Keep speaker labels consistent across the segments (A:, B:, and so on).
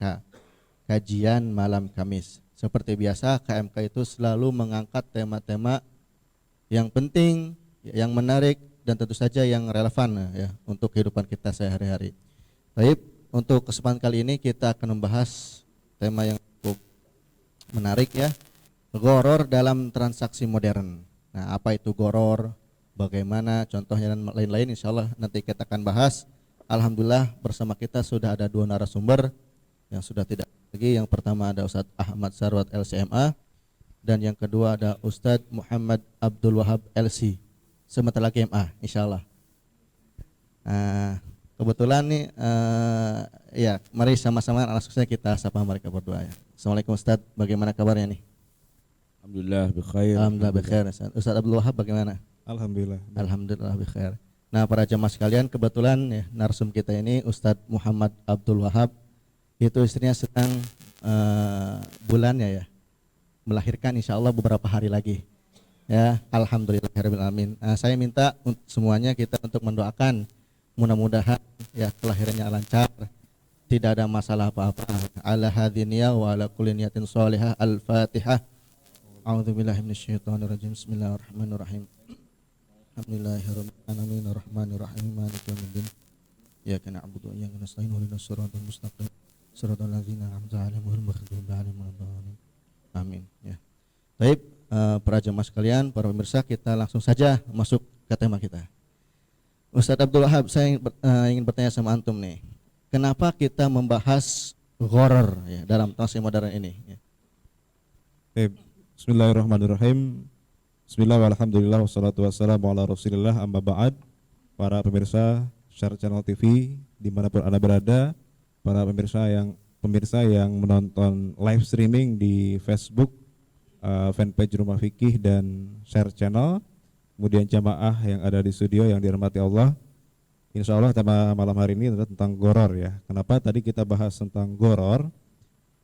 A: Nah, kajian malam Kamis. Seperti biasa, KMK itu selalu mengangkat tema-tema yang penting, yang menarik, dan tentu saja yang relevan ya untuk kehidupan kita sehari-hari. Baik, untuk kesempatan kali ini kita akan membahas tema yang cukup menarik ya, gharar dalam transaksi modern. Nah, apa itu gharar? Bagaimana contohnya dan lain-lain, insya Allah nanti kita akan bahas. Alhamdulillah bersama kita sudah ada dua narasumber yang sudah tidak lagi. Yang pertama ada Ustadz Ahmad Sarwat LCMA dan yang kedua ada Ustadz Muhammad Abdul Wahab LC sebentar lagi MA, insya Allah. Kebetulan nih ya, mari sama-sama langsung saja kita sapa mereka berdua ya. Assalamualaikum Ustadz, bagaimana kabarnya nih?
B: Alhamdulillah bikhair.
A: Alhamdulillah bikhair. Ustadz Abdul Wahab bagaimana?
B: Alhamdulillah.
A: Alhamdulillah bikhair. Nah, para jemaah sekalian, kebetulan ya narsum kita ini Ustadz Muhammad Abdul Wahab, itu istrinya sedang bulannya ya, melahirkan insya Allah beberapa hari lagi ya. Alhamdulillahirabbil alamin. Saya minta semuanya kita untuk mendoakan mudah-mudahan ya kelahirannya lancar, tidak ada masalah apa-apa. Ala hadiniya wa ala kulli niyatin shalihah. Al-Fatihah. A'udzubillahi minasyaitonirrajim. Bismillahirrahmanirrahim. Alhamdulillahirabbil alamin arrahmanir rahim maliki yaumiddin. Iyyaka na'budu wa iyyaka nasta'in ihdinas siratal mustaqim siratal ladzina an'amta 'alaihim ghairil maghdubi 'alaihim waladdallin. Amin ya. Baik, para jemaah sekalian, para pemirsa, kita langsung saja masuk ke tema kita. Ustadz Abdul Wahab, saya ingin bertanya sama antum nih. Kenapa kita membahas gharar ya dalam transaksi modern ini ya?
B: Bismillahirrahmanirrahim. Bismillah walhamdulillah wassalatu wassalamu ala rasulillah, amma ba'd. Para pemirsa Share Channel TV dimanapun Anda berada, para pemirsa yang menonton live streaming di Facebook, fanpage Rumah Fikih dan Share Channel, kemudian jamaah yang ada di studio yang dirahmati Allah. Insya Allah tema malam hari ini adalah tentang gharar ya. Kenapa tadi kita bahas tentang gharar?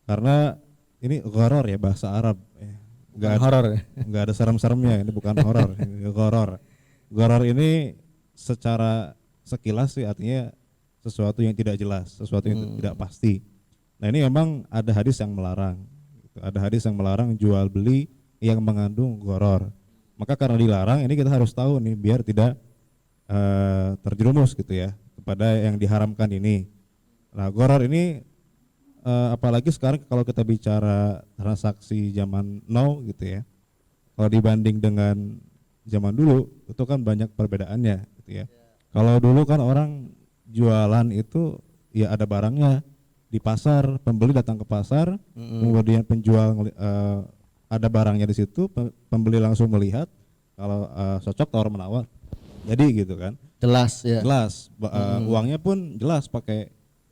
B: Karena ini gharar ya, bahasa Arab ya. Nggak ada serem-seremnya, ini bukan horor. Gharar. Gharar ini secara sekilas sih artinya sesuatu yang tidak jelas, sesuatu yang tidak pasti. Nah, ini memang ada hadis yang melarang. Ada hadis yang melarang jual beli yang mengandung gharar. Maka karena dilarang, ini kita harus tahu nih biar tidak terjerumus gitu ya kepada yang diharamkan ini. Nah, gharar ini apalagi sekarang kalau kita bicara transaksi zaman now gitu ya, kalau dibanding dengan zaman dulu itu kan banyak perbedaannya gitu ya. Kalau dulu kan orang jualan itu ya ada barangnya di pasar, pembeli datang ke pasar, kemudian penjual ada barangnya di situ, pembeli langsung melihat, kalau cocok tawar menawar, jadi gitu kan.
A: Jelas ya.
B: Jelas, uangnya pun jelas pakai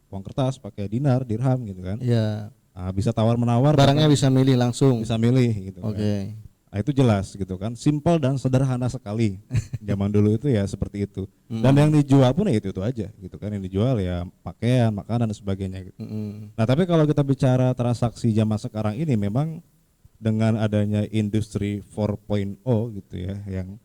B: uang kertas, pakai dinar, dirham gitu kan.
A: Iya.
B: Bisa tawar menawar.
A: Barangnya bisa milih langsung.
B: Bisa milih gitu.
A: Oke.
B: Kan. Nah, itu jelas gitu kan, simpel dan sederhana sekali. Zaman dulu itu ya seperti itu. Dan yang dijual pun ya itu aja gitu kan, yang dijual ya pakaian, makanan dan sebagainya gitu. Nah, tapi kalau kita bicara transaksi zaman sekarang ini memang dengan adanya industri 4.0 gitu ya, yang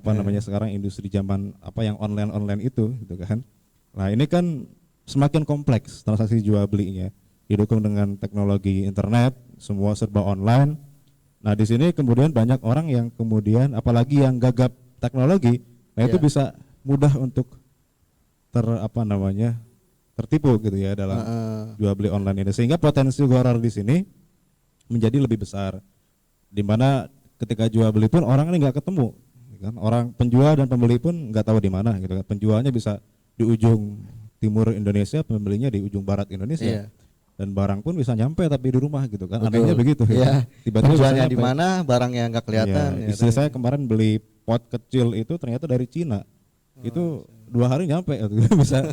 B: namanya sekarang industri zaman yang online itu gitu kan. Nah, ini kan semakin kompleks transaksi jual belinya, didukung dengan teknologi internet, semua serba online. Nah, di sini kemudian banyak orang yang kemudian apalagi yang gagap teknologi, nah itu bisa mudah untuk tertipu gitu ya dalam jual beli online ini, sehingga potensi gharar di sini menjadi lebih besar. Di mana ketika jual beli pun orang ini nggak ketemu, kan? Orang penjual dan pembeli pun nggak tahu di mana gitu kan. Penjualnya bisa di ujung timur Indonesia, pembelinya di ujung barat Indonesia. Dan barang pun bisa nyampe tapi di rumah gitu kan. Anehnya begitu ya.
A: Tiba-tiba jualnya di mana, barangnya nggak kelihatan.
B: Ya, istri saya kemarin beli pot kecil itu ternyata dari Cina. Itu 2 hari nyampe gitu. Bisa.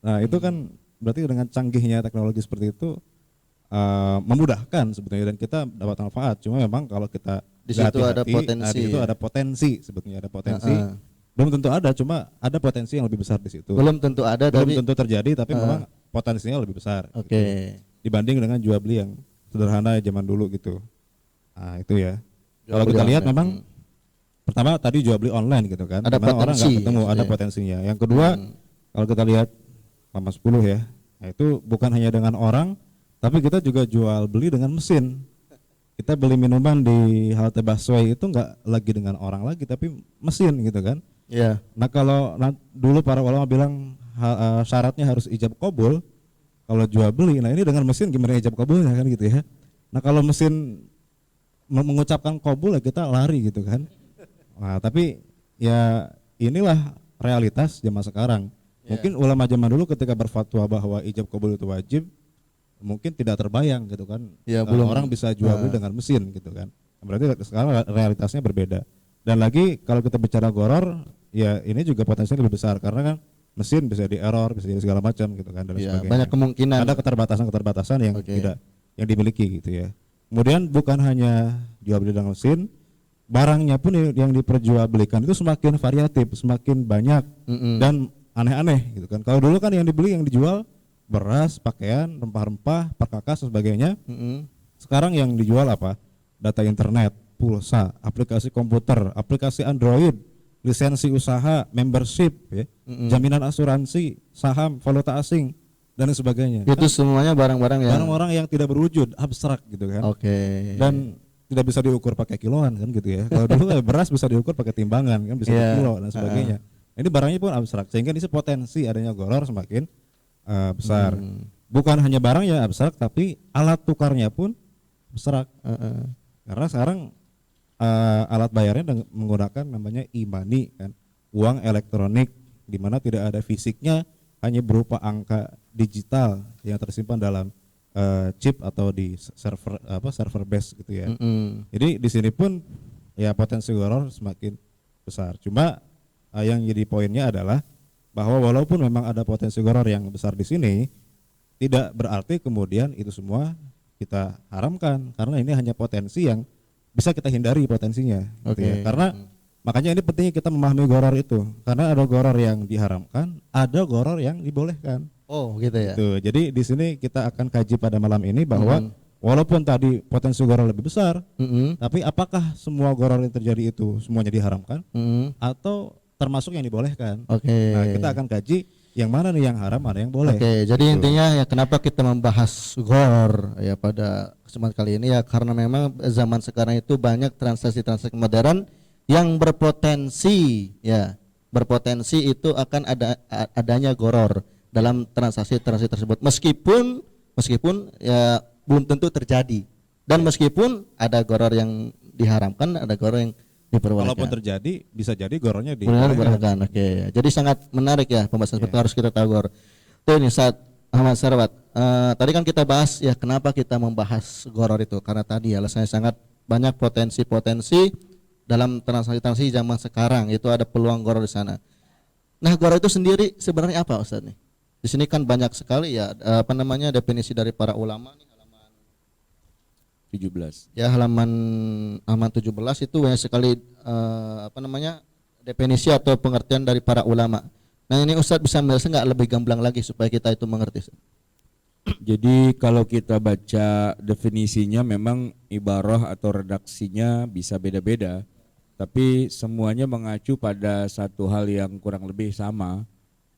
B: Nah, itu kan berarti dengan canggihnya teknologi seperti itu memudahkan sebetulnya dan kita dapat manfaat. Cuma memang kalau kita
A: di situ ada potensi.
B: Di situ ada potensi sebetulnya, ada potensi. Belum tentu ada, cuma ada potensi yang lebih besar di situ.
A: Belum tentu ada,
B: belum tentu terjadi, tapi memang potensinya lebih besar.
A: Oke.
B: Gitu. Dibanding dengan jual beli yang sederhana zaman dulu gitu. Nah, itu ya. Kalau kita lihat memang pertama tadi jual beli online gitu kan.
A: Ada
B: dimana orang nggak ketemu, ada
A: iya.
B: potensinya. Yang kedua kalau kita lihat lama 10 ya, nah itu bukan hanya dengan orang, tapi kita juga jual beli dengan mesin. Kita beli minuman di halte busway itu nggak lagi dengan orang lagi, tapi mesin gitu kan.
A: Iya.
B: Nah kalau dulu para ulama bilang syaratnya harus ijab qabul, kalau jual beli, nah ini dengan mesin gimana ijab qabulnya kan gitu ya. Nah kalau mesin mengucapkan qabul ya kita lari gitu kan. Nah tapi ya inilah realitas zaman sekarang. Mungkin ulama zaman dulu ketika berfatwa bahwa ijab qabul itu wajib, mungkin tidak terbayang gitu kan.
A: Ya, belum
B: orang bisa jual beli dengan mesin gitu kan. Berarti sekarang realitasnya berbeda. Dan lagi kalau kita bicara goror, ya ini juga potensinya lebih besar karena kan mesin bisa di error, bisa jadi segala macam gitu kan dan
A: Ya,
B: sebagainya.
A: banyak kemungkinan.
B: Ada keterbatasan yang tidak yang dimiliki gitu ya. Kemudian bukan hanya jual beli dengan mesin, barangnya pun yang diperjualbelikan itu semakin variatif, semakin banyak dan aneh-aneh gitu kan. Kalau dulu kan yang dibeli yang dijual beras, pakaian, rempah-rempah, perkakas dan sebagainya. Sekarang yang dijual apa? Data internet, pulsa, aplikasi komputer, aplikasi Android, lisensi usaha, membership, ya, jaminan asuransi, saham, valuta asing dan sebagainya.
A: Itu semuanya barang-barang
B: yang tidak berwujud, abstrak gitu kan. Dan tidak bisa diukur pakai kiloan kan gitu ya. Kalau dulu beras bisa diukur pakai timbangan kan, bisa kilo dan sebagainya. Ini barangnya pun abstrak sehingga ini potensi adanya goror semakin besar. Bukan hanya barang ya abstrak, tapi alat tukarnya pun abstrak. Karena sekarang alat bayarnya menggunakan namanya e-money kan, uang elektronik di mana tidak ada fisiknya, hanya berupa angka digital yang tersimpan dalam chip atau di server base gitu ya. Jadi di sini pun ya potensi goror semakin besar. Cuma yang jadi poinnya adalah bahwa walaupun memang ada potensi goror yang besar di sini, tidak berarti kemudian itu semua kita haramkan, karena ini hanya potensi yang bisa kita hindari potensinya. Gitu ya. Karena makanya ini pentingnya kita memahami goror itu, karena ada goror yang diharamkan, ada goror yang dibolehkan.
A: Oh gitu ya.
B: Gitu. Jadi di sini kita akan kaji pada malam ini bahwa walaupun tadi potensi goror lebih besar, tapi apakah semua goror yang terjadi itu semuanya diharamkan atau termasuk yang dibolehkan? Nah kita akan kaji yang mana nih yang haram, mana yang boleh.
A: Jadi intinya ya kenapa kita membahas goror ya pada kesempatan kali ini ya karena memang zaman sekarang itu banyak transaksi-transaksi modern yang berpotensi itu akan adanya goror dalam transaksi-transaksi tersebut, meskipun ya belum tentu terjadi, dan meskipun ada goror yang diharamkan, ada goror yang diperbolehkan.
B: Walaupun terjadi, bisa jadi gorornya diperbolehkan.
A: Jadi sangat menarik ya pembahasan seperti harus kita tahu goror. Tuh ini saat Ahmad Sarawat, tadi kan kita bahas ya kenapa kita membahas goror itu, karena tadi alasannya sangat banyak potensi dalam transaksi zaman sekarang, itu ada peluang goror di sana. Nah goror itu sendiri sebenarnya apa Ustaz nih? Di sini kan banyak sekali ya definisi dari para ulama nih, halaman 17. Ya halaman 17 itu banyak sekali definisi atau pengertian dari para ulama. Nah ini Ustadz bisa menjelaskan nggak lebih gamblang lagi supaya kita itu mengerti?
C: Jadi kalau kita baca definisinya memang ibarah atau redaksinya bisa beda-beda, tapi semuanya mengacu pada satu hal yang kurang lebih sama,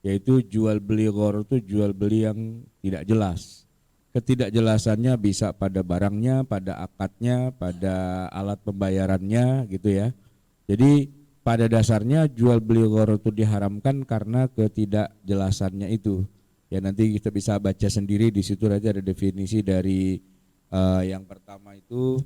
C: yaitu jual beli goror itu jual beli yang tidak jelas. Ketidakjelasannya bisa pada barangnya, pada akadnya, pada alat pembayarannya gitu ya. Jadi pada dasarnya jual beli goror itu diharamkan karena ketidakjelasannya itu. Ya nanti kita bisa baca sendiri, di situ nanti ada definisi dari yang pertama itu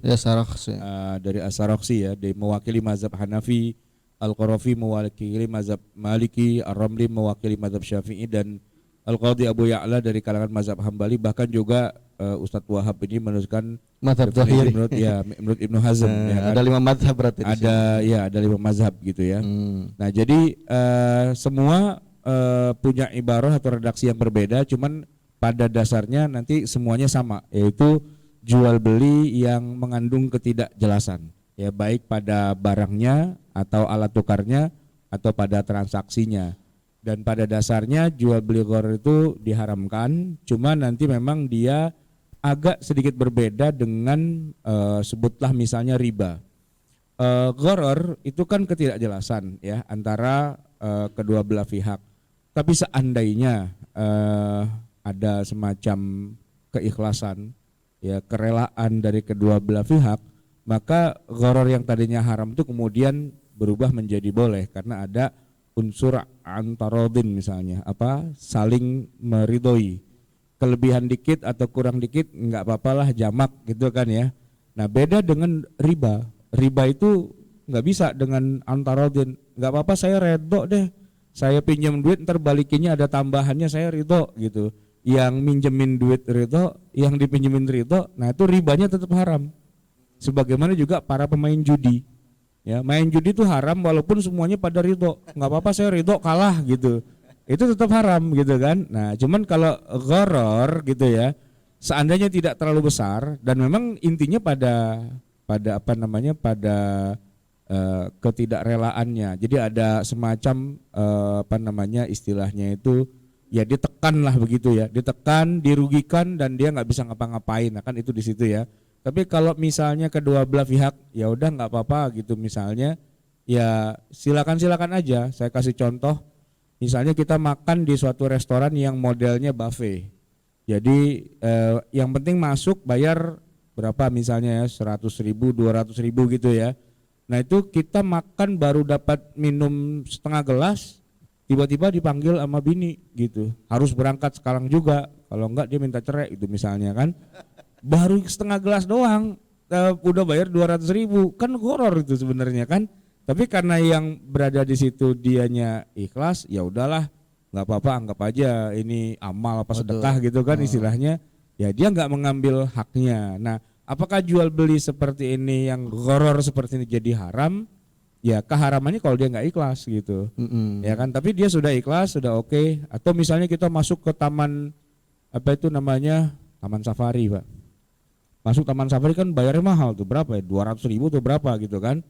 C: dari As-Sarakhsi ya, mewakili mazhab Hanafi, Al-Qarafi mewakili mazhab Maliki, Ar-Ramli mewakili mazhab Syafi'i, dan Al-Qadhi Abu Ya'la dari kalangan mazhab Hambali. Bahkan juga Ustadz Wahab ini menuliskan
A: mazhab Zahiri
C: menurut Ibnu Hazm ya kan?
A: Ada 5 mazhab berarti
C: ada 5 mazhab gitu ya. Nah jadi semua punya ibarah atau redaksi yang berbeda, cuman pada dasarnya nanti semuanya sama, yaitu jual beli yang mengandung ketidakjelasan ya, baik pada barangnya atau alat tukarnya atau pada transaksinya. Dan pada dasarnya jual beli goror itu diharamkan, cuma nanti memang dia agak sedikit berbeda dengan sebutlah misalnya riba. Goror itu kan ketidakjelasan ya antara kedua belah pihak. Tapi seandainya ada semacam keikhlasan, ya kerelaan dari kedua belah pihak, maka gharar yang tadinya haram itu kemudian berubah menjadi boleh karena ada unsur antarodin misalnya, saling meridhoi. Kelebihan dikit atau kurang dikit nggak apa-apalah, jamak gitu kan ya. Nah beda dengan riba. Riba itu nggak bisa dengan antarodin. Nggak apa-apa, saya redho deh. Saya pinjam duit, ntar balikinnya ada tambahannya, saya ridho gitu. Yang minjemin duit ridho, yang dipinjemin ridho, nah itu ribanya tetap haram. Sebagaimana juga para pemain judi. Ya, main judi itu haram walaupun semuanya pada ridho. Nggak apa-apa, saya ridho kalah gitu. Itu tetap haram gitu kan. Nah cuman kalau gharar gitu ya, seandainya tidak terlalu besar dan memang intinya pada ketidakrelaannya. Jadi ada semacam istilahnya itu ya ditekan lah begitu ya, ditekan, dirugikan dan dia nggak bisa ngapa-ngapain. Nah kan itu di situ ya. Tapi kalau misalnya kedua belah pihak ya udah nggak apa-apa gitu misalnya, ya silakan aja. Saya kasih contoh, misalnya kita makan di suatu restoran yang modelnya buffet. Jadi yang penting masuk bayar berapa misalnya ya, 100.000, 200.000 gitu ya. Nah itu kita makan baru dapat minum setengah gelas, tiba-tiba dipanggil sama bini gitu. Harus berangkat sekarang juga, kalau enggak dia minta cerai itu misalnya kan. Baru setengah gelas doang udah bayar 200.000, kan horor itu sebenarnya kan. Tapi karena yang berada di situ dianya ikhlas, ya udahlah, nggak apa-apa, anggap aja ini amal apa sedekah gitu kan istilahnya. Ya dia nggak mengambil haknya. Nah, apakah jual beli seperti ini yang horor seperti ini jadi haram? Ya keharamannya kalau dia nggak ikhlas gitu, ya kan. Tapi dia sudah ikhlas, sudah oke. Atau misalnya kita masuk ke taman taman safari, Pak. Masuk taman safari kan bayarnya mahal tuh, berapa ya? 200.000 tuh berapa gitu kan.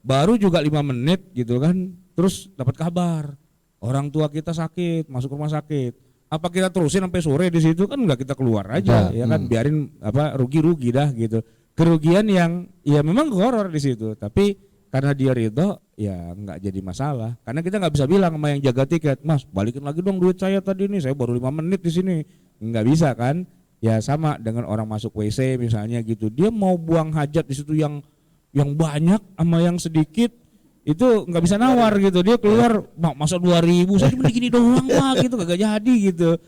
C: Baru juga 5 menit gitu kan, terus dapat kabar orang tua kita sakit, masuk rumah sakit. Apa kita terusin sampai sore di situ? Kan enggak, kita keluar aja ya kan, biarin rugi dah gitu. Kerugian yang ya memang horor di situ, tapi karena dia ridho ya enggak jadi masalah. Karena kita enggak bisa bilang sama yang jaga tiket, "Mas, balikin lagi dong duit saya tadi nih, saya baru 5 menit di sini." Enggak bisa kan? Ya sama dengan orang masuk WC misalnya gitu. Dia mau buang hajat di situ yang banyak sama yang sedikit, itu nggak bisa nawar gitu. Dia keluar masa 2.000, saya cuma gini doang Pak gitu, kagak jadi gitu.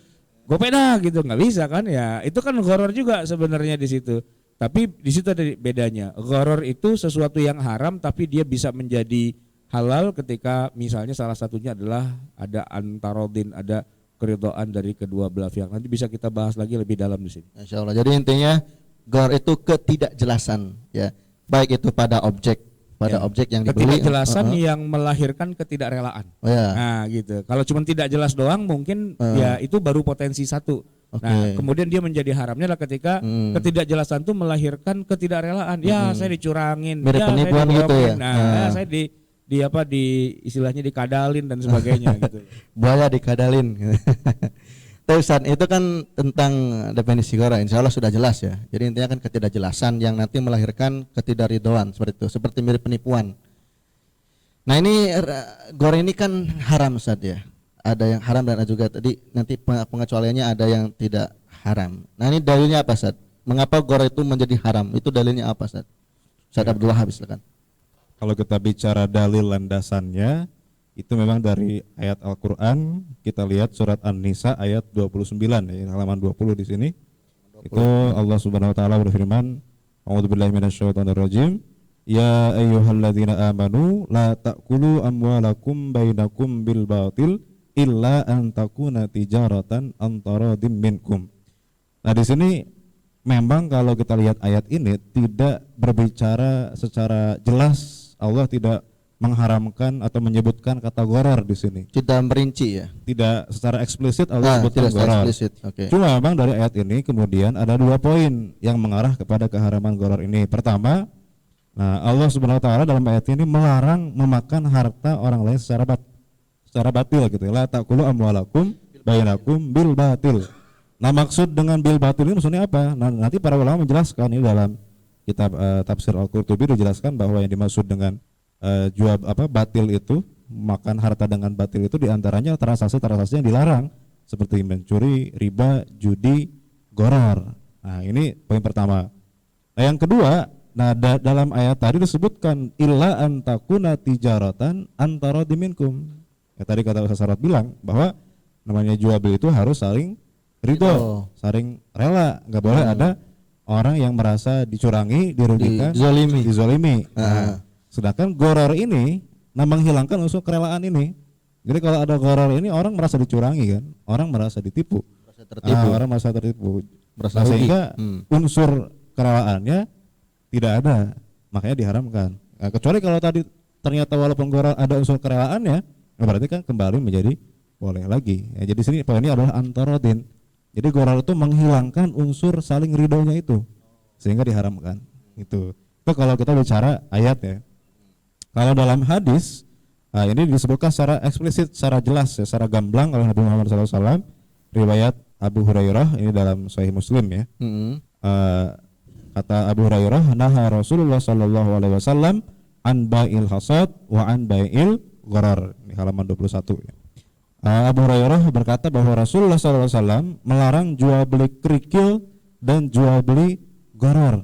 C: Gope dah gitu, nggak bisa kan ya. Itu kan gharar juga sebenarnya di situ. Tapi di situ ada bedanya. Gharar itu sesuatu yang haram tapi dia bisa menjadi halal ketika misalnya salah satunya adalah ada antarodin, ada keridhaan dari kedua belah pihak. Nanti bisa kita bahas lagi lebih dalam di sini.
A: Insya Allah. Jadi intinya gharar itu ketidakjelasan ya. Baik itu pada objek objek yang dibeli,
C: ketidakjelasan yang melahirkan ketidakrelaan. Nah gitu. Kalau cuma tidak jelas doang mungkin ya itu baru potensi satu. Nah kemudian dia menjadi haramnya adalah ketika ketidakjelasan itu melahirkan ketidakrelaan. Ya saya dicurangin,
A: mirip penipuan gitu ya.
C: Nah saya di istilahnya dikadalin dan sebagainya gitu.
A: Buaya dikadalin. Ustaz, itu kan tentang definisi gharar, insya Allah sudah jelas ya. Jadi intinya kan ketidakjelasan yang nanti melahirkan ketidakridhoan seperti itu, seperti mirip penipuan. Nah ini gharar ini kan haram Ustaz ya. Ada yang haram dan ada juga tadi nanti pengecualiannya ada yang tidak haram. Nah ini dalilnya apa Ustaz? Mengapa gharar itu menjadi haram? Itu dalilnya apa Ustaz? Ustaz Abdul Wahab silakan.
B: Kalau kita bicara dalil landasannya, itu memang dari ayat Al-Quran. Kita lihat surat An-Nisa ayat 29 ya, halaman 20 di sini. Itu Allah Subhanahu wa taala berfirman, "A'udzubillahi minasyaitonirrajim. Ya ayyuhalladzina amanu la ta'kulu amwalakum bainakum bil batil illa an takuna tijaratan an taradim minkum." Nah, di sini memang kalau kita lihat ayat ini tidak berbicara secara jelas, Allah tidak mengharamkan atau menyebutkan kata gharar di sini.
A: Tidak merinci ya.
B: Tidak secara eksplisit Allah sebutkan gharar.
A: Okay.
B: Cuma memang dari ayat ini kemudian ada 2 poin yang mengarah kepada keharaman gharar ini. Pertama, nah Allah Subhanahu wa taala dalam ayat ini melarang memakan harta orang lain secara batil gitu. La taqulu amwalakum bainakum bil batil. Nah, maksud dengan bil batil ini maksudnya apa? Nah, nanti para ulama menjelaskan ini dalam kitab tafsir Al-Qurtubi dijelaskan bahwa yang dimaksud dengan jual batil itu makan harta dengan batil itu diantaranya transaksi-transaksi yang dilarang seperti mencuri, riba, judi, gharar. Nah ini poin pertama. Nah yang kedua, dalam ayat tadi disebutkan illa antakuna tijaratan antara diminkum. Ya, tadi kata Ustaz Sarat bilang bahwa namanya jual beli itu harus saling ridho, saling rela, nggak boleh ada orang yang merasa dicurangi, dirugikan, dizolimi. Nah, sedangkan gharar ini menghilangkan unsur kerelaan ini. Jadi kalau ada gharar ini orang merasa dicurangi kan, orang merasa ditipu, orang merasa tertipu, sehingga unsur kerelaannya tidak ada, makanya diharamkan. Nah, kecuali kalau tadi ternyata walaupun gharar ada unsur kerelaannya, berarti kan kembali menjadi boleh lagi. Ya, jadi sini poinnya adalah antarodin. Jadi gharar itu menghilangkan unsur saling ridhonya itu, sehingga diharamkan. Itu kalau kita bicara ayat ya. Kalau dalam hadis, ini disebutkan secara eksplisit, secara jelas, ya, secara gamblang oleh Nabi Muhammad SAW. Riwayat Abu Hurairah ini dalam Sahih Muslim ya. Kata Abu Hurairah, naha Rasulullah SAW an bai'il hasad wa an bai'il gharar. Di halaman 21 ya. Abu Hurairah berkata bahwa Rasulullah SAW melarang jual beli kerikil dan jual beli gharar.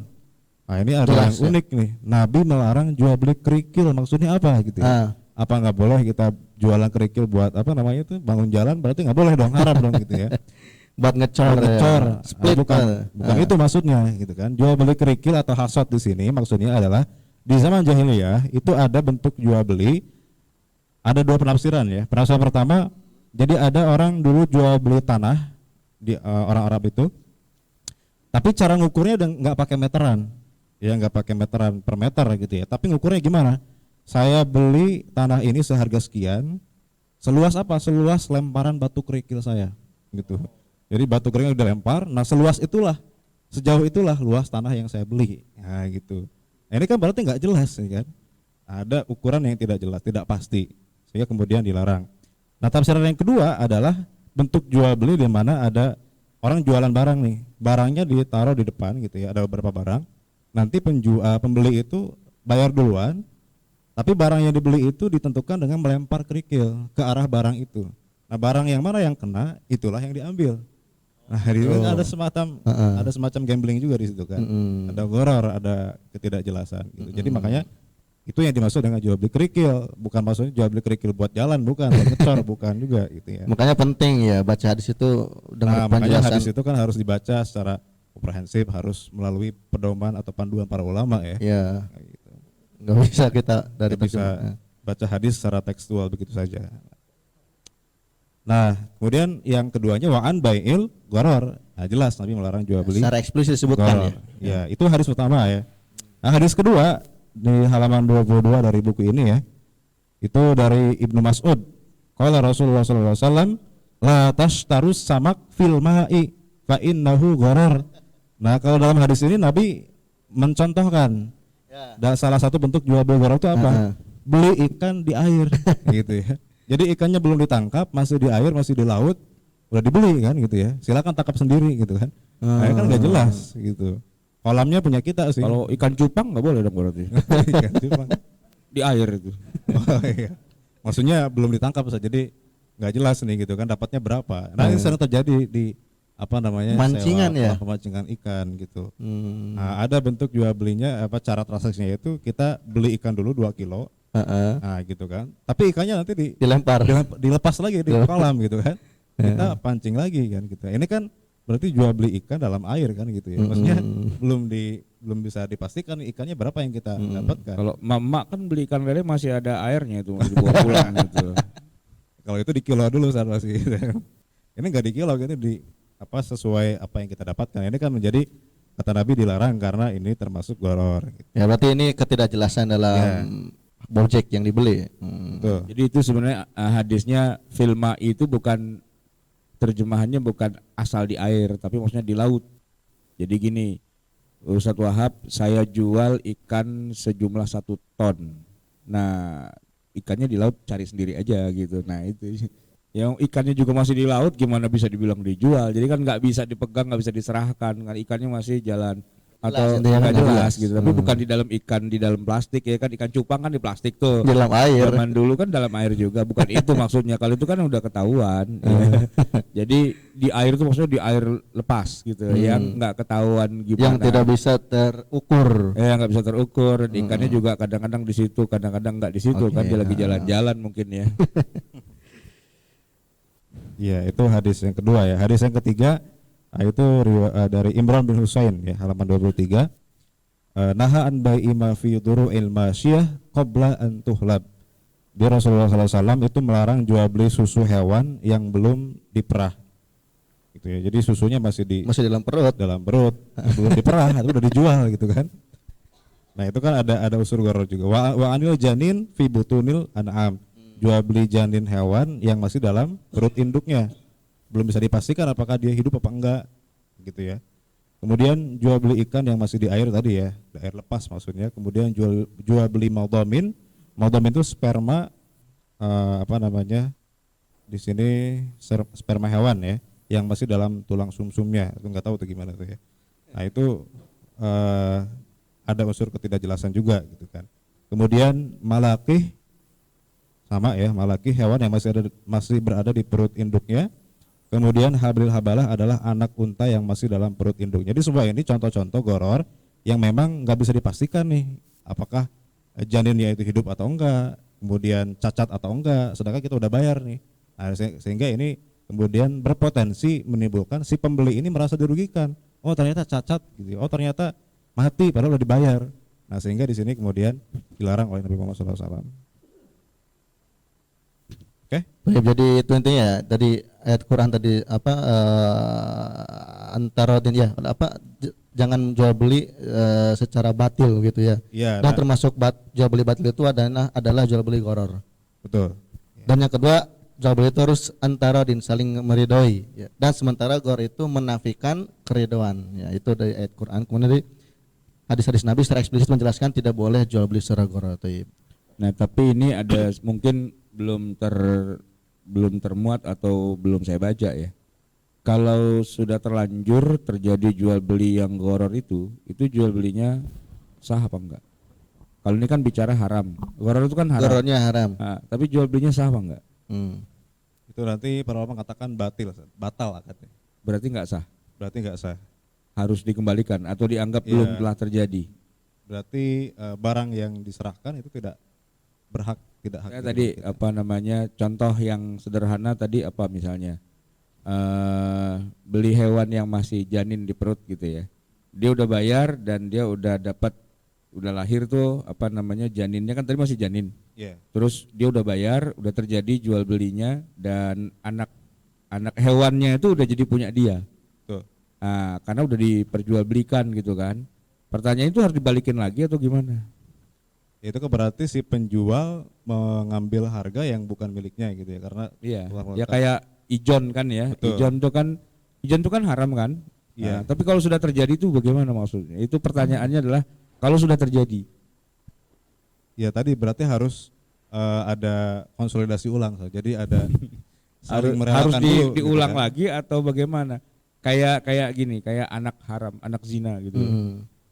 B: Nah ini ada yang unik nih. Nabi melarang jual beli kerikil, maksudnya apa gitu ya? Apa nggak boleh kita jualan kerikil buat apa namanya itu bangun jalan? Berarti nggak boleh dong, haram dong gitu ya? Buat ngecor, split. Bukan itu maksudnya gitu kan? Jual beli kerikil atau hasad di sini maksudnya adalah di zaman jahiliyah itu ada bentuk jual beli. Ada dua penafsiran ya. Penafsiran pertama, jadi ada orang dulu jual beli tanah di orang Arab itu, tapi cara ngukurnya udah nggak pakai meteran, ya nggak pakai meteran per meter gitu ya. Tapi ngukurnya gimana? Saya beli tanah ini seharga sekian, seluas apa? Seluas lemparan batu kerikil saya, gitu. Jadi batu kerikil dilempar, nah seluas itulah, sejauh itulah luas tanah yang saya beli, nah gitu. Nah, ini kan berarti nggak jelas, ya kan? Ada ukuran yang tidak jelas, tidak pasti, sehingga kemudian dilarang. Nah, tafsiran yang kedua adalah bentuk jual beli di mana ada orang jualan barang nih, barangnya ditaruh di depan gitu ya, ada beberapa barang. Nanti pembeli itu bayar duluan, tapi barang yang dibeli itu ditentukan dengan melempar kerikil ke arah barang itu. Nah, barang yang mana yang kena, itulah yang diambil. Nah, ada semacam gambling juga di situ kan. Ada gharar, ada ketidakjelasan gitu. Jadi makanya itu yang dimaksud dengan jual beli kerikil, bukan maksudnya jual beli kerikil buat jalan, bukan, buat ngecor, bukan juga gitu ya.
A: Makanya penting ya baca hadis itu dengan penjelasan.
B: Makanya hadis itu kan harus dibaca secara komprehensif, harus melalui pedoman atau panduan para ulama ya.
A: Iya. Gitu. Nggak bisa kita dari
B: bisa baca hadis secara tekstual begitu saja. Nah, kemudian yang keduanya wa'an bai'il gharar. Nah, jelas Nabi melarang jual beli.
A: Secara eksplisit disebutkan
B: ya. Itu hadis pertama ya. Nah, hadis kedua di halaman 22 dari buku ini ya, itu dari Ibnu Mas'ud. Qala Rasulullah SAW, la tashtarus samak fil ma'i fa innahu gharar. Nah, kalau dalam hadis ini Nabi mencontohkan dan salah satu bentuk jual beli gharar itu apa? Beli ikan di air gitu ya. Jadi ikannya belum ditangkap, masih di air, masih di laut, udah dibeli kan gitu ya. Silakan tangkap sendiri gitu kan. Nah, kan nggak jelas gitu. Kolamnya punya kita sih.
C: Kalau ikan cupang nggak boleh dong berarti.
B: Ikan cupang
C: di air itu.
B: Oh, iya. Maksudnya belum ditangkap saja, jadi nggak jelas nih gitu kan dapatnya berapa. Nah ini sering terjadi di apa namanya
A: pemancingan ya,
B: pemancingan ikan gitu. Nah, ada bentuk jual belinya apa cara transaksinya itu kita beli ikan dulu 2 kilo. Nah gitu kan. Tapi ikannya nanti dilepas lagi di kolam gitu kan. Kita pancing lagi kan gitu. Ini kan berarti jual beli ikan dalam air kan gitu ya. Maksudnya belum bisa dipastikan ikannya berapa yang kita dapatkan.
C: Kalau mama kan beli ikan lele masih ada airnya itu, masih dibawa pulang gitu.
B: Kalau itu di kilo dulu saat masih gitu. Ini enggak di kilo gitu, di apa sesuai apa yang kita dapatkan. Ini kan menjadi kata Nabi dilarang karena ini termasuk gharar gitu.
A: Ya berarti ini ketidakjelasan dalam objek yang dibeli.
C: Jadi itu sebenarnya hadisnya filma itu bukan, terjemahannya bukan asal di air, tapi maksudnya di laut. Jadi gini, Ustadz Wahab, saya jual ikan sejumlah 1 ton. Nah, ikannya di laut cari sendiri aja gitu. Nah itu, yang ikannya juga masih di laut, gimana bisa dibilang dijual? Jadi kan nggak bisa dipegang, nggak bisa diserahkan, kan ikannya masih jalan atau
A: intinya
C: nggak
A: nggak
C: jelas
A: jelas.
C: gitu. Tapi bukan di dalam ikan, di dalam plastik ya kan, ikan cupang kan di plastik tuh.
A: Di dalam air.
C: Zaman dulu kan dalam air juga, bukan itu maksudnya. Kalau itu kan udah ketahuan. Ya. Jadi di air itu maksudnya di air lepas gitu, yang nggak ketahuan gimana.
A: Yang tidak bisa terukur.
C: Nggak bisa terukur. Ikannya juga kadang-kadang di situ, kadang-kadang nggak di situ kan, dia lagi jalan-jalan mungkin ya.
B: Ya, itu hadis yang kedua ya. Hadis yang ketiga itu dari Imran bin Husain ya, halaman 23. Naha an bai'i ma fi duru'il masyiyah qabla an tuhlab. Di Rasulullah SAW itu melarang jual beli susu hewan yang belum diperah. Gitu ya. Jadi susunya masih
A: dalam perut.
B: belum diperah atau udah dijual gitu kan. Nah, itu kan ada unsur gharar juga. Wa anil janin fi butunil an'am. Jual beli janin hewan yang masih dalam perut induknya. Belum bisa dipastikan apakah dia hidup apa enggak gitu ya. Kemudian jual beli ikan yang masih di air tadi ya, di air lepas maksudnya. Kemudian jual beli maldomin. Maldomin itu sperma di sini sperma hewan ya, yang masih dalam tulang sumsumnya. Itu enggak tahu tuh gimana tuh ya. Nah, itu ada unsur ketidakjelasan juga gitu kan. Kemudian malakih sama ya, malakih hewan yang masih berada di perut induknya. Kemudian hablil habalah adalah anak unta yang masih dalam perut induk. Jadi semua ini contoh-contoh goror yang memang nggak bisa dipastikan nih apakah janinnya itu hidup atau enggak, kemudian cacat atau enggak, sedangkan kita udah bayar nih. Nah, sehingga ini kemudian berpotensi menimbulkan si pembeli ini merasa dirugikan. Oh, ternyata cacat gitu. Oh, ternyata mati padahal udah dibayar. Nah, sehingga di sini kemudian dilarang oleh Nabi Muhammad SAW.
A: Baik, jadi itu intinya ya, tadi ayat Quran tadi antara jangan jual beli secara batil gitu ya.
B: Ya,
A: Dan termasuk jual beli batil itu adalah jual beli gharar.
B: betul.
A: Dan yang kedua, jual beli itu harus antara saling meridhoi ya. Dan sementara gharar itu menafikan keridhaan ya, itu dari ayat Quran. Kemudian dari hadis-hadis Nabi secara eksplisit menjelaskan tidak boleh jual beli secara gharar.
C: Nah, tapi ini ada mungkin belum termuat atau belum saya baca ya. Kalau sudah terlanjur terjadi jual beli yang gharar itu jual belinya sah apa enggak? Kalau ini kan bicara haram. Gharar itu kan haram.
A: Ghararnya haram.
C: Nah, tapi jual belinya sah apa enggak?
B: Itu nanti para ulama katakan batal akadnya.
C: Berarti enggak sah.
B: Berarti enggak sah.
C: Harus dikembalikan atau dianggap belum telah terjadi.
B: Berarti barang yang diserahkan itu tidak berhak, tidak hak.
C: Tadi contoh yang sederhana tadi misalnya beli hewan yang masih janin di perut gitu ya, dia udah bayar dan dia udah lahir tuh janinnya kan tadi masih janin. Terus dia udah bayar, udah terjadi jual belinya dan anak hewannya itu udah jadi punya dia. Nah, karena udah diperjualbelikan gitu kan. Pertanyaan itu harus dibalikin lagi atau gimana?
B: Itu berarti si penjual mengambil harga yang bukan miliknya gitu ya, karena
C: ya kayak ijon kan ya.
B: Betul.
C: Ijon tuh kan haram kan?
B: Iya.
C: Nah, tapi kalau sudah terjadi itu bagaimana maksudnya? Itu pertanyaannya adalah kalau sudah terjadi.
B: Ya tadi berarti harus ada konsolidasi ulang. Jadi ada
C: harus diulang gitu kan? Lagi atau bagaimana? Kayak gini, kayak anak haram, anak zina gitu.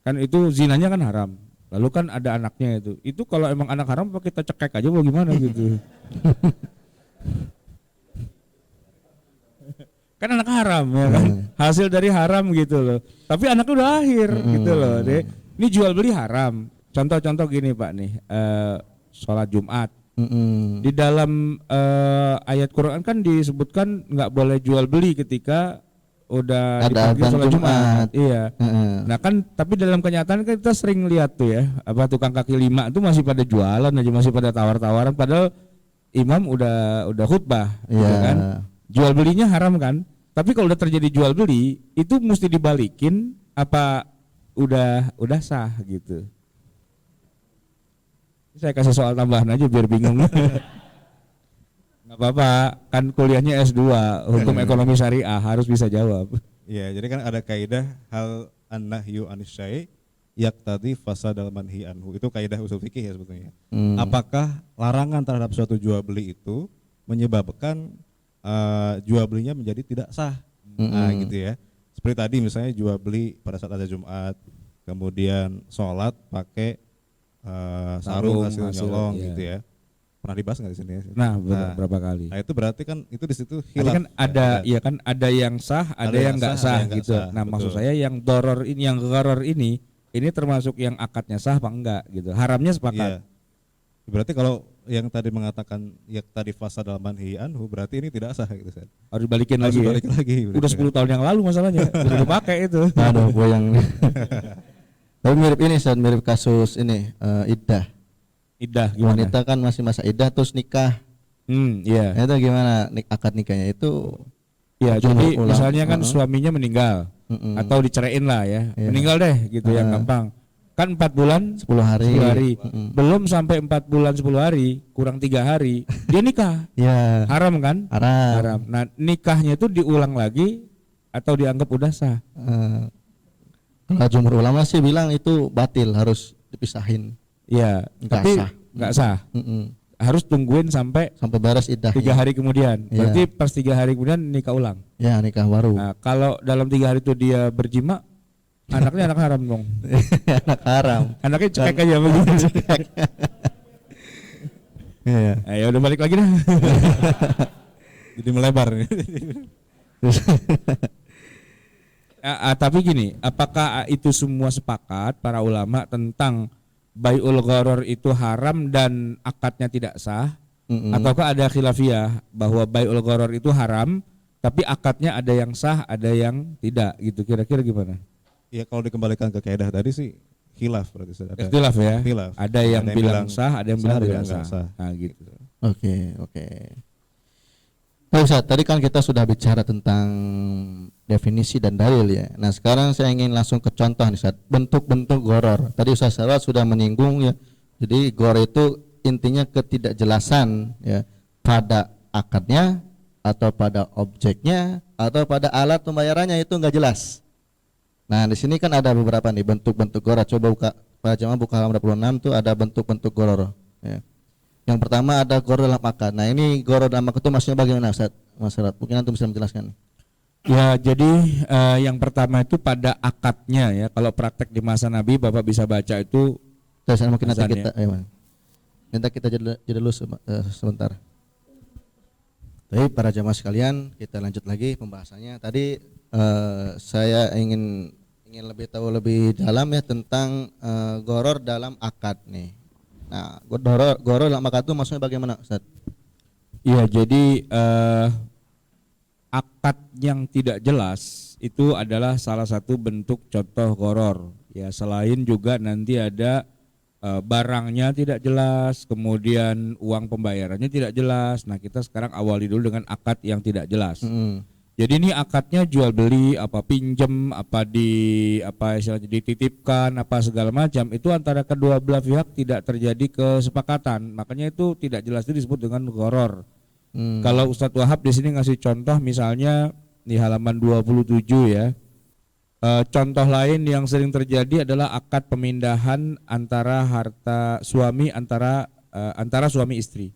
C: Kan itu zinanya kan haram. Lalu kan ada anaknya itu kalau emang anak haram kita cekek aja mau gimana gitu. Kan anak haram ya kan, hasil dari haram gitu loh. Tapi anaknya udah lahir gitu loh. Ini jual beli haram. Contoh-contoh gini Pak nih, sholat Jumat. Di dalam ayat Quran kan disebutkan nggak boleh jual beli ketika udah dipanggil sholat Jumat. Iya. Nah kan tapi dalam kenyataan kan kita sering lihat tuh ya, tukang kaki lima itu masih pada jualan aja, masih pada tawar-tawaran padahal imam udah khutbah gitu kan. Jual belinya haram kan? Tapi kalau udah terjadi jual beli itu mesti dibalikin apa udah sah gitu. Saya kasih soal tambahan aja biar bingung. Nggak apa-apa, kan kuliahnya S2, hukum ekonomi syariah, harus bisa jawab.
B: Iya, jadi kan ada kaidah hal an-nahyu anis syai' yaqtadi fasadal manhi anhu. Itu kaidah usul fikih ya sebetulnya. Apakah larangan terhadap suatu jual beli itu menyebabkan jual belinya menjadi tidak sah? Nah, gitu ya. Seperti tadi misalnya jual beli pada saat ada Jumat, kemudian sholat pakai
C: Sarung,
B: sarung hasil
C: hasil,
B: nyolong
C: iya.
B: gitu ya. Pernah dibahas nggak di sini?
C: Nah, berapa kali?
B: Nah itu berarti kan itu di situ
C: Tadi
B: khilaf.
C: kan ada, ya kan ada yang sah, ada yang nggak
B: ada
C: sah
B: yang nggak
C: gitu.
B: sah,
C: Nah, maksud
B: betul.
C: saya yang doror ini, yang gharor ini termasuk yang akadnya sah apa enggak gitu. Haramnya sepakat.
B: Iya. Berarti kalau yang tadi mengatakan ya tadi fasad dalam manhi anhu berarti ini tidak sah gitu Ustaz.
C: Harus dibalikin
B: Harus
C: lagi.
B: balik lagi.
C: Udah 10 tahun yang lalu masalahnya. Udah dipakai itu.
A: Aduh, goyang. Tapi mirip ini, Ustaz, mirip kasus ini iddah.
C: Iddah gimana?
A: Wanita kan masih masa iddah terus nikah.
C: Iya.
A: Itu gimana akad nikahnya itu?
C: Ya,
A: Jumhur
C: jadi
A: ulama,
C: misalnya kan suaminya meninggal atau diceraiin lah ya.
A: Iya.
C: Meninggal deh gitu yang gampang. Kan 4 bulan
A: 10 hari.
C: 10 hari. Belum sampai 4 bulan 10 hari, kurang 3 hari dia nikah.
A: Ya,
C: Haram kan?
A: haram.
C: Haram. Nah, nikahnya itu diulang lagi atau dianggap udah sah?
A: Kalau jumhur ulama sih bilang itu batil, harus dipisahin.
C: Iya,
A: Nggak
C: tapi
A: sah.
C: nggak sah. Harus tungguin sampai
A: Sampai beres iddah.
C: 3 hari kemudian.
A: Iya.
C: Berarti pas 3 hari kemudian nikah ulang.
A: Ya, nikah baru.
C: Nah, kalau dalam 3 hari itu dia berjima, anaknya anak haram dong.
A: Anak haram.
C: Anaknya cekek aja begitu.
A: Iya.
C: Ya udah balik lagi dah.
B: Jadi melebar nih.
C: Tapi gini, apakah itu semua sepakat para ulama tentang bai'ul gharar itu haram dan akadnya tidak sah? Ataukah ada khilafiyah bahwa bai'ul gharar itu haram tapi akadnya ada yang sah, ada yang tidak gitu. Kira-kira gimana?
B: Ya kalau dikembalikan ke kaidah tadi sih khilaf berarti Ustaz. Ada
C: Ikhtilaf ya.
B: khilaf.
C: Ada yang bilang sah, ada yang bilang tidak
B: nggak
C: sah. Nah, gitu.
A: Oke. Nah, Ustaz, tadi kan kita sudah bicara tentang definisi dan dalil ya. Nah, sekarang saya ingin langsung ke contoh nih, Ustaz. Bentuk-bentuk gharar. Tadi Ustaz Sarwat sudah menyinggung ya. Jadi gharar itu intinya ketidakjelasan ya pada akadnya atau pada objeknya atau pada alat pembayarannya, itu enggak jelas. Nah, di sini kan ada beberapa nih bentuk-bentuk gharar. Coba buka Pak Jamaah, buka halaman 26 tuh ada bentuk-bentuk gharar ya. Yang pertama ada gharar dalam akad. Nah, ini gharar dalam akad itu maksudnya bagaimana, Ustaz? Mas Sarwat, mungkin antum bisa menjelaskan.
C: Ya, jadi yang pertama itu pada akadnya ya. Kalau praktek di masa Nabi, Bapak bisa baca itu.
A: Saya mungkin nanti
C: Hasan,
A: kita minta kita jeda dulu sebentar. Baik, para jamaah sekalian, kita lanjut lagi pembahasannya. Tadi saya ingin lebih tahu lebih dalam ya tentang gharar dalam akad nih. Nah, gharar dalam akad itu maksudnya bagaimana, Ustaz?
C: Iya, jadi akad yang tidak jelas itu adalah salah satu bentuk contoh gharar. Ya, selain juga nanti ada barangnya tidak jelas, kemudian uang pembayarannya tidak jelas. Nah, kita sekarang awali dulu dengan akad yang tidak jelas. Jadi ini akadnya jual beli, apa pinjem, apa istilahnya dititipkan, apa segala macam, itu antara kedua belah pihak tidak terjadi kesepakatan. Makanya itu tidak jelas, itu disebut dengan gharar. Kalau Ustadz Wahab di sini ngasih contoh misalnya di halaman 27 ya. Contoh lain yang sering terjadi adalah akad pemindahan antara harta suami antara suami istri.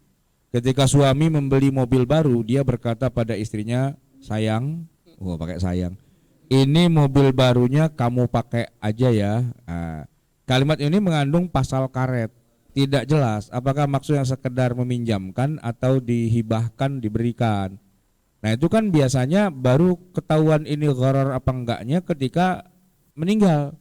C: Ketika suami membeli mobil baru, dia berkata pada istrinya, sayang, pakai sayang, ini mobil barunya kamu pakai aja ya. Kalimat ini mengandung pasal karet, tidak jelas apakah maksudnya sekedar meminjamkan atau dihibahkan, diberikan. Nah, itu kan biasanya baru ketahuan ini gharar apa enggaknya ketika meninggal.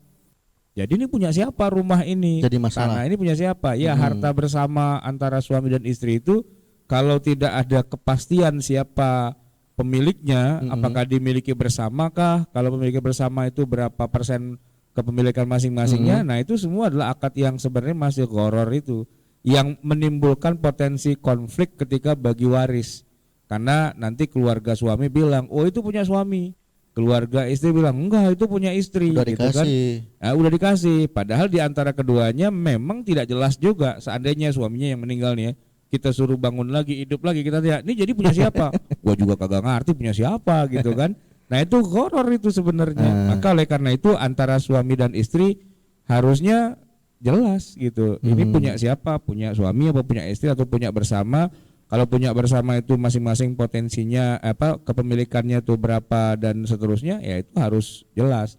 C: Jadi ini punya siapa rumah ini?
A: Jadi masalah.
C: Tanah ini punya siapa? Ya, harta bersama antara suami dan istri itu kalau tidak ada kepastian siapa pemiliknya, apakah dimiliki bersamakah? Kalau memiliki bersama itu berapa persen kepemilikan masing-masingnya? Nah, itu semua adalah akad yang sebenarnya masih gharar itu, yang menimbulkan potensi konflik ketika bagi waris. Karena nanti keluarga suami bilang, oh itu punya suami. Keluarga istri bilang, enggak itu punya istri.
A: Udah
C: gitu
A: dikasih.
C: Kan? Nah, udah dikasih. Padahal di antara keduanya memang tidak jelas juga. Seandainya suaminya yang meninggal nih ya, kita suruh bangun lagi, hidup lagi, kita lihat, ini jadi punya siapa? Gua juga kagak ngerti punya siapa gitu kan. Nah, itu gharar itu sebenarnya. Maka oleh karena itu antara suami dan istri harusnya jelas gitu. Ini punya siapa? Punya suami apa punya istri atau punya bersama? Kalau punya bersama itu masing-masing potensinya kepemilikannya itu berapa dan seterusnya, ya itu harus jelas.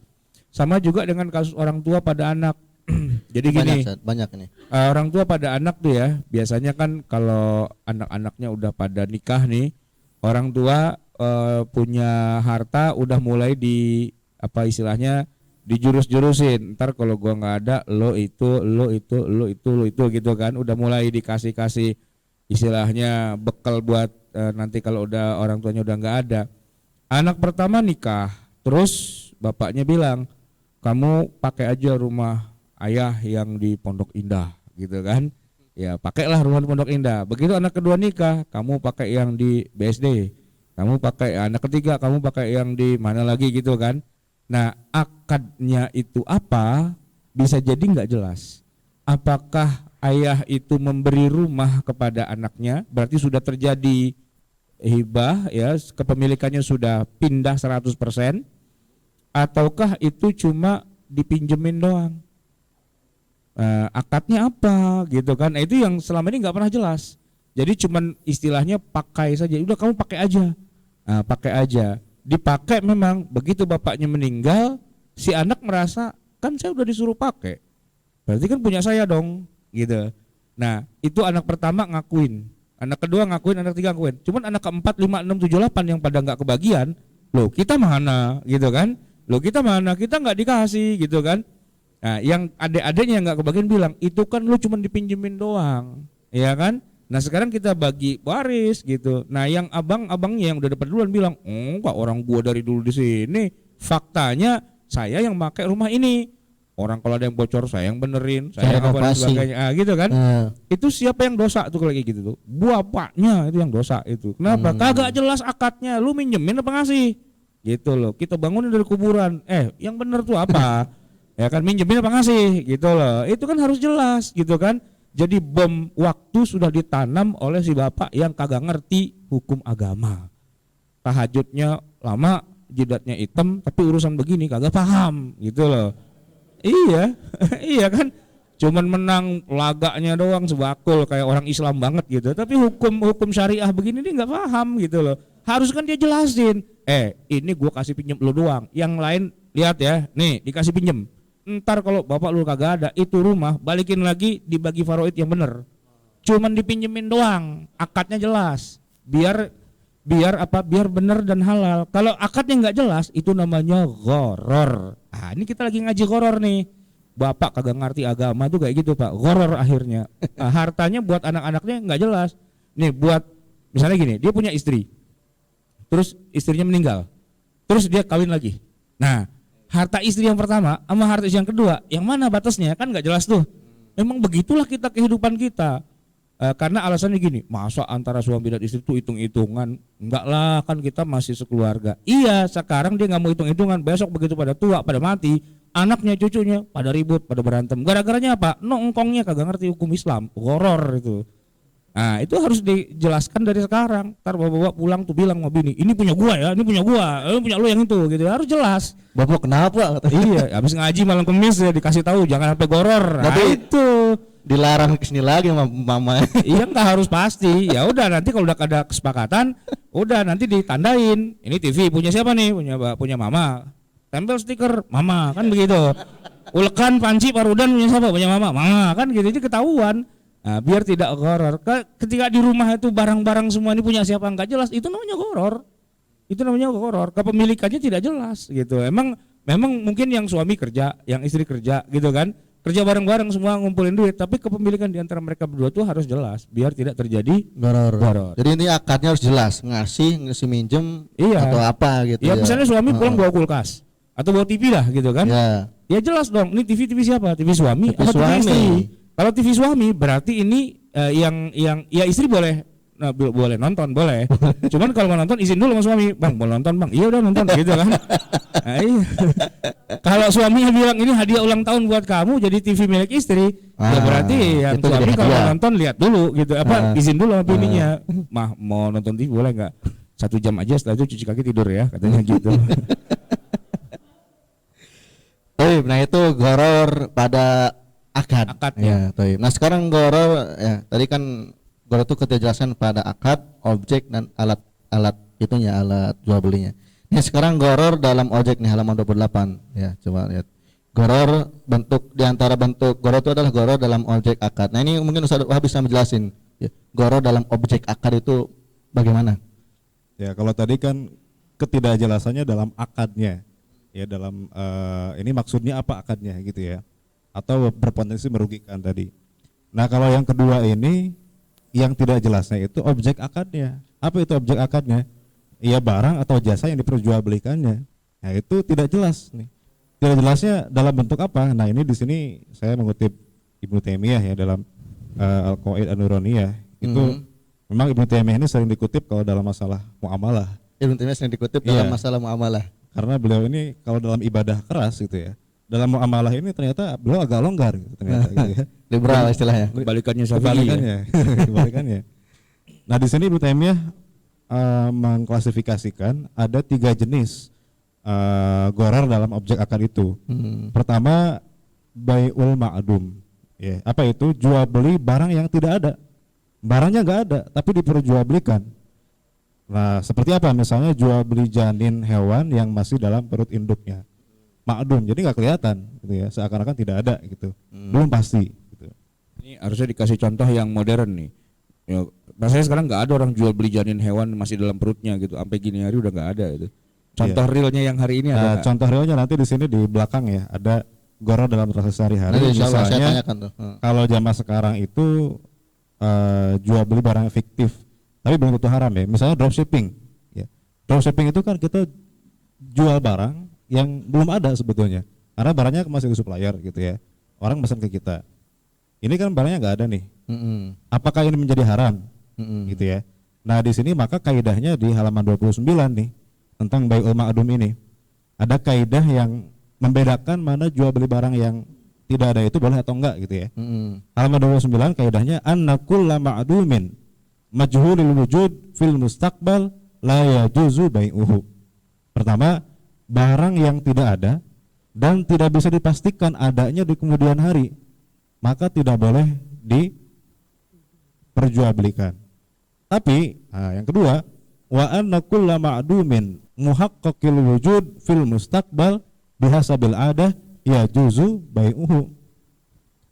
C: Sama juga dengan kasus orang tua pada anak. Jadi gini,
A: banyak ini.
C: orang tua pada anak tuh ya, biasanya kan kalau anak-anaknya udah pada nikah nih, orang tua punya harta udah mulai di apa istilahnya dijurus-jurusin. Ntar kalau gua nggak ada, lo itu gitu kan, udah mulai dikasih istilahnya bekal buat nanti kalau udah orang tuanya udah nggak ada. Anak pertama nikah, terus bapaknya bilang, kamu pakai aja rumah ayah yang di Pondok Indah gitu kan, ya pakailah rumah di Pondok Indah. Begitu anak kedua nikah, kamu pakai yang di BSD, kamu pakai anak ketiga kamu pakai yang di mana lagi gitu kan. Nah akadnya itu apa bisa jadi nggak jelas. Apakah ayah itu memberi rumah kepada anaknya, berarti sudah terjadi hibah ya, kepemilikannya sudah pindah 100%, ataukah itu cuma dipinjemin doang. Akadnya apa gitu kan. Nah, itu yang selama ini nggak pernah jelas. Jadi cuman istilahnya pakai saja, udah kamu pakai aja. Pakai aja. Dipakai memang, begitu bapaknya meninggal, si anak merasa kan saya udah disuruh pakai, berarti kan punya saya dong gitu. Nah itu anak pertama ngakuin, anak kedua ngakuin, anak ketiga ngakuin. Cuman anak keempat, 5, 6, 7, 8 yang pada nggak kebagian, loh kita mana gitu kan, loh kita mana, kita nggak dikasih gitu kan. Nah yang adik-adiknya yang nggak kebagian bilang, itu kan lu cuma dipinjemin doang, ya kan. Nah sekarang kita bagi waris gitu. Nah yang abang-abangnya yang udah dapat duluan bilang, enggak, orang gua dari dulu di sini, faktanya saya yang pakai rumah ini. Orang kalau ada yang bocor saya yang benerin, saya yang apa dan sebagainya, gitu kan. Itu siapa yang dosa tuh kalau kayak gitu tuh? Bapaknya itu yang dosa itu. Kenapa? Kagak jelas akadnya, lu minjemin apa ngasih? Gitu loh. Kita bangunin dari kuburan. Yang bener tuh apa? Ya kan, minjemin apa ngasih? Gitu loh. Itu kan harus jelas gitu kan. Jadi bom waktu sudah ditanam oleh si bapak yang kagak ngerti hukum agama. Tahajudnya lama, jidatnya hitam, tapi urusan begini kagak paham gitu loh. Iya, iya kan. Cuman menang laganya doang sebakul kayak orang Islam banget gitu. Tapi hukum syariah begini dia nggak paham gitu loh. Harus kan dia jelasin. Ini gua kasih pinjem lu doang. Yang lain lihat ya, nih dikasih pinjem. Ntar kalau bapak lu kagak ada, itu rumah balikin lagi dibagi faraid yang bener. Cuman dipinjemin doang, akadnya jelas. Biar apa? Biar bener dan halal. Kalau akadnya nggak jelas, itu namanya gharar. Ini kita lagi ngaji gharar nih. Bapak kagak ngerti agama tuh kayak gitu pak, gharar akhirnya. Hartanya buat anak-anaknya nggak jelas. Nih buat misalnya gini, dia punya istri, terus istrinya meninggal, terus dia kawin lagi. Nah harta istri yang pertama sama harta istri yang kedua, yang mana batasnya kan nggak jelas tuh. Memang begitulah kita kehidupan kita. Karena alasannya gini, masa antara suami dan istri itu hitung-hitungan? Enggak lah, kan kita masih sekeluarga. Iya, sekarang dia nggak mau hitung-hitungan, besok begitu pada tua, pada mati, anaknya, cucunya pada ribut, pada berantem. Gara-garanya apa? Nongkongnya kagak ngerti hukum Islam, horor itu. Nah itu harus dijelaskan dari sekarang. Ntar bapak-bapak pulang tuh bilang sama bini, ini punya gua ya, ini punya gua, ini punya lu yang itu gitu. Harus jelas.
A: Bapak kenapa?
C: Iya, habis ngaji malam kemis ya dikasih tahu jangan sampai goror. Nah, itu
A: dilarang kesini lagi sama mama.
C: Iya nggak harus pasti. Ya udah nanti kalau udah ada kesepakatan, udah nanti ditandain. Ini TV punya siapa nih? Punya mama. Tempel stiker mama kan begitu. Ulekan panci parudan punya siapa? Punya mama. Mama kan gitu aja ketahuan. Nah, biar tidak gharar. Ketika di rumah itu barang-barang semua ini punya siapa nggak jelas, itu namanya gharar. Itu namanya gharar. Kepemilikannya tidak jelas gitu. Memang mungkin yang suami kerja, yang istri kerja gitu kan. Kerja bareng-bareng semua ngumpulin duit, tapi kepemilikan di antara mereka berdua tuh harus jelas biar tidak terjadi gharar.
A: Jadi ini akadnya harus jelas, ngasih minjem atau apa gitu.
C: Ya misalnya suami pulang bawa kulkas atau bawa TV lah gitu kan. Ya jelas dong, ini TV siapa? TV suami atau TV istri? Kalau TV suami berarti ini yang ya istri boleh boleh nonton, boleh. Cuman kalau mau nonton izin dulu sama suami, bang mau nonton bang, iya udah nonton gitu kan. Nah, iya. Kalau suaminya bilang ini hadiah ulang tahun buat kamu jadi TV milik istri, ya berarti yang suami kalau mau nonton lihat dulu gitu, izin dulu sama bininya, mah mau nonton TV boleh nggak? 1 jam aja, setelah itu cuci kaki tidur ya, katanya gitu.
A: Nah itu gharar pada akad ya. Nah sekarang gharar ya, tadi kan gharar itu ketidakjelasan pada akad, objek dan alat itunya, alat jual belinya. Ini sekarang gharar dalam objek nih, halaman 28 ya, coba lihat. Goror bentuk di antara bentuk goror itu adalah goror dalam objek akad. Nah ini mungkin Ustaz Wahab bisa menjelasin ya, goror dalam objek akad itu bagaimana?
B: Ya kalau tadi kan ketidakjelasannya dalam akadnya, ya dalam ini maksudnya apa akadnya gitu ya, atau berpotensi merugikan tadi. Nah kalau yang kedua ini yang tidak jelasnya itu objek akadnya. Apa itu objek akadnya? Iya barang atau jasa yang diperjualbelikannya. Nah itu tidak jelas nih. Tidak jelasnya dalam bentuk apa. Nah ini di sini saya mengutip Ibnu Taimiyah ya dalam Al-Qawaid An-Nuraniyah. Itu memang Ibnu Taimiyah ini sering dikutip kalau dalam masalah muamalah.
A: Ibnu Taimiyah sering dikutip dalam masalah muamalah.
B: Karena beliau ini kalau dalam ibadah keras gitu ya. Dalam muamalah ini ternyata beliau agak longgar gitu ternyata gitu ya.
A: Liberal istilahnya.
C: Kebalikannya Syafi'i ya.
B: Kebalikannya. Nah di sini Ibnu Taimiyah mengklasifikasikan ada 3 jenis gharar dalam objek akad itu. Pertama bai'ul ma'dum. Ya, apa itu? Jual beli barang yang tidak ada. Barangnya nggak ada, tapi diperjualbelikan. Nah, seperti apa? Misalnya jual beli janin hewan yang masih dalam perut induknya. Ma'dum, jadi nggak kelihatan, gitu ya. Seakan-akan tidak ada, gitu. Belum pasti. Gitu.
C: Ini harusnya dikasih contoh yang modern nih. Ya, rasanya sekarang nggak ada orang jual beli janin hewan masih dalam perutnya gitu. Sampai gini hari udah nggak ada itu. Contoh realnya yang hari ini ada.
B: Contoh realnya nanti di sini di belakang ya, ada gharar dalam proses sehari-hari. Misalnya kalau zaman sekarang itu jual beli barang fiktif, tapi belum tentu haram ya. Misalnya dropshipping. Ya. Dropshipping itu kan kita jual barang yang belum ada sebetulnya, karena barangnya masih ke supplier gitu ya. Orang pesan ke kita. Ini kan barangnya nggak ada nih. Apakah ini menjadi haram? Gitu ya. Nah di sini maka kaidahnya di halaman 29 nih tentang bai'ul ma'dum ini. Ada kaidah yang membedakan mana jual beli barang yang tidak ada itu boleh atau enggak gitu ya. Halaman 29 kaidahnya anna kullu ma'dumin majhulul wujud fil mustaqbal la yajuzu bai'uhu. Pertama, barang yang tidak ada dan tidak bisa dipastikan adanya di kemudian hari, maka tidak boleh diperjualbelikan. Tapi, yang kedua, wa anna kullu ma'dumin muhaqqaqil wujud fil mustaqbal bihasabil adah yajuzu bai'uhu.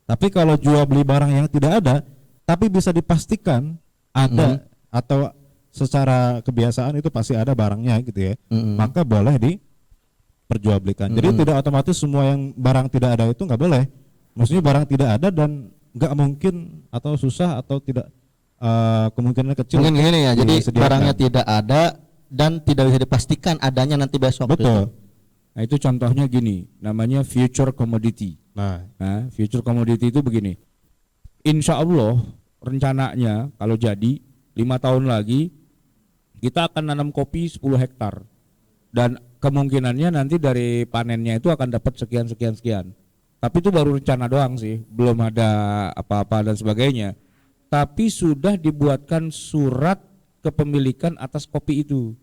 B: Tapi kalau jual beli barang yang tidak ada tapi bisa dipastikan ada atau secara kebiasaan itu pasti ada barangnya gitu ya, maka boleh diperjualbelikan. Jadi tidak otomatis semua yang barang tidak ada itu nggak boleh. Maksudnya barang tidak ada dan nggak mungkin atau susah atau tidak kemungkinan kecil.
A: Mungkin gini ya, jadi barangnya tidak ada dan tidak bisa dipastikan adanya nanti besok.
B: Betul.
C: Nah itu contohnya gini, namanya future commodity. Nah, future commodity itu begini. Insya Allah rencananya kalau jadi 5 tahun lagi kita akan nanam kopi 10 hektar dan kemungkinannya nanti dari panennya itu akan dapat sekian. Tapi itu baru rencana doang sih, belum ada apa-apa dan sebagainya. Tapi sudah dibuatkan surat kepemilikan atas kopi itu,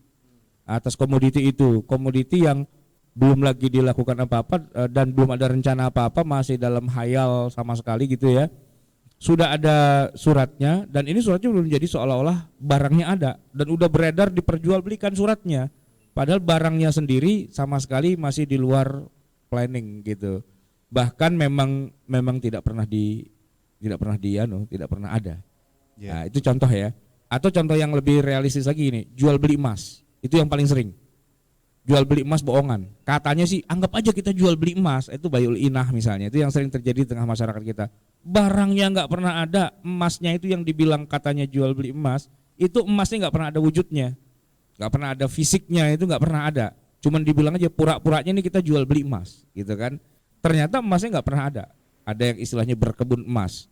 C: atas komoditi itu, komoditi yang belum lagi dilakukan apa-apa dan belum ada rencana apa-apa, masih dalam hayal sama sekali gitu ya. Sudah ada suratnya dan ini suratnya belum jadi seolah-olah barangnya ada dan udah beredar diperjualbelikan suratnya. Padahal barangnya sendiri sama sekali masih di luar planning gitu. Bahkan memang tidak pernah ada. Nah, itu contoh ya. Atau contoh yang lebih realistis lagi ini, jual beli emas. Itu yang paling sering. Jual beli emas bohongan. Katanya sih anggap aja kita jual beli emas, itu bai'ul inah misalnya. Itu yang sering terjadi di tengah masyarakat kita. Barangnya nggak pernah ada, emasnya itu yang dibilang katanya jual beli emas, itu emasnya nggak pernah ada wujudnya. Nggak pernah ada fisiknya, itu nggak pernah ada. Cuman dibilang aja pura-puranya ini kita jual beli emas, gitu kan. Ternyata emasnya nggak pernah ada. Ada yang istilahnya berkebun emas.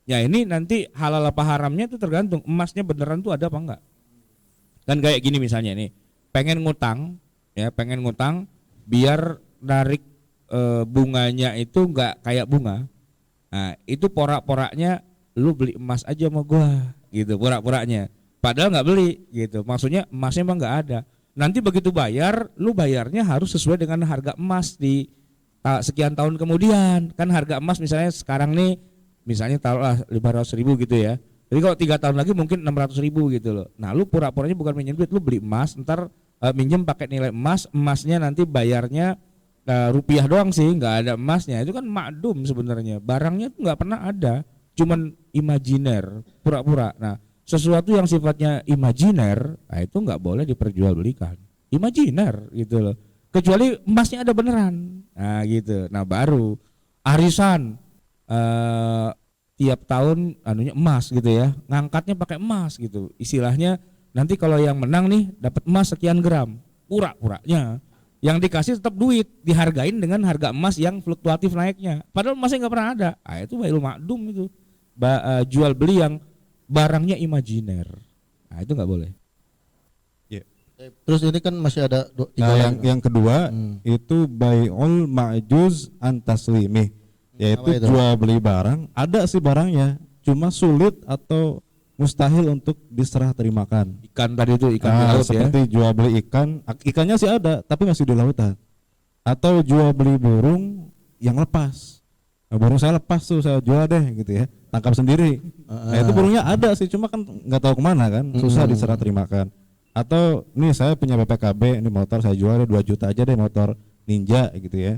C: Ya ini nanti halal apa haramnya itu tergantung emasnya beneran tuh ada apa enggak. Kan kayak gini misalnya nih, pengen ngutang biar narik bunganya itu enggak kayak bunga. Nah, itu porak-poraknya lu beli emas aja sama gua gitu, porak-poraknya. Padahal enggak beli gitu. Maksudnya emasnya emang enggak ada. Nanti begitu bayar, lu bayarnya harus sesuai dengan harga emas di sekian tahun kemudian. Kan harga emas misalnya sekarang nih misalnya taruhlah 500.000 gitu ya. Jadi kalau 3 tahun lagi mungkin 600.000 gitu loh. Nah lu pura-puranya bukan minjem duit, lu beli emas, ntar minjem pakai nilai emas, emasnya nanti bayarnya rupiah doang sih, nggak ada emasnya. Itu kan makdum sebenarnya. Barangnya tuh nggak pernah ada, cuman imajiner, pura-pura. Nah, sesuatu yang sifatnya imajiner, nah itu nggak boleh diperjualbelikan. Imajiner gitu loh. Kecuali emasnya ada beneran. Nah gitu. Nah baru arisan tiap tahun anunya emas gitu ya, ngangkatnya pakai emas gitu. Istilahnya nanti kalau yang menang nih dapat emas sekian gram, pura-puranya. Yang dikasih tetap duit, dihargain dengan harga emas yang fluktuatif naiknya. Padahal emasnya nggak pernah ada. Ah itu baiul makdum itu. Jual beli yang barangnya imajiner. Nah itu nggak boleh.
A: Terus ini kan masih ada tiga
B: Nah,
A: lagi.
B: yang kedua itu bai'ul ma'juz an taslimih, yaitu
A: Apa itu?
B: jual beli barang, ada sih barangnya, cuma sulit atau mustahil untuk diserah terimakan.
C: Ikan tadi itu ikan di laut ya.
B: Seperti jual beli ikan, ikannya sih ada tapi masih di lautan. Atau jual beli burung yang lepas. Nah, burung saya lepas tuh saya jual deh gitu ya, tangkap sendiri. Nah itu burungnya ada sih, cuma kan nggak tahu kemana kan, susah diserah terimakan. Atau nih saya punya BPKB, ini motor saya jual deh 2 juta aja deh, motor Ninja gitu ya.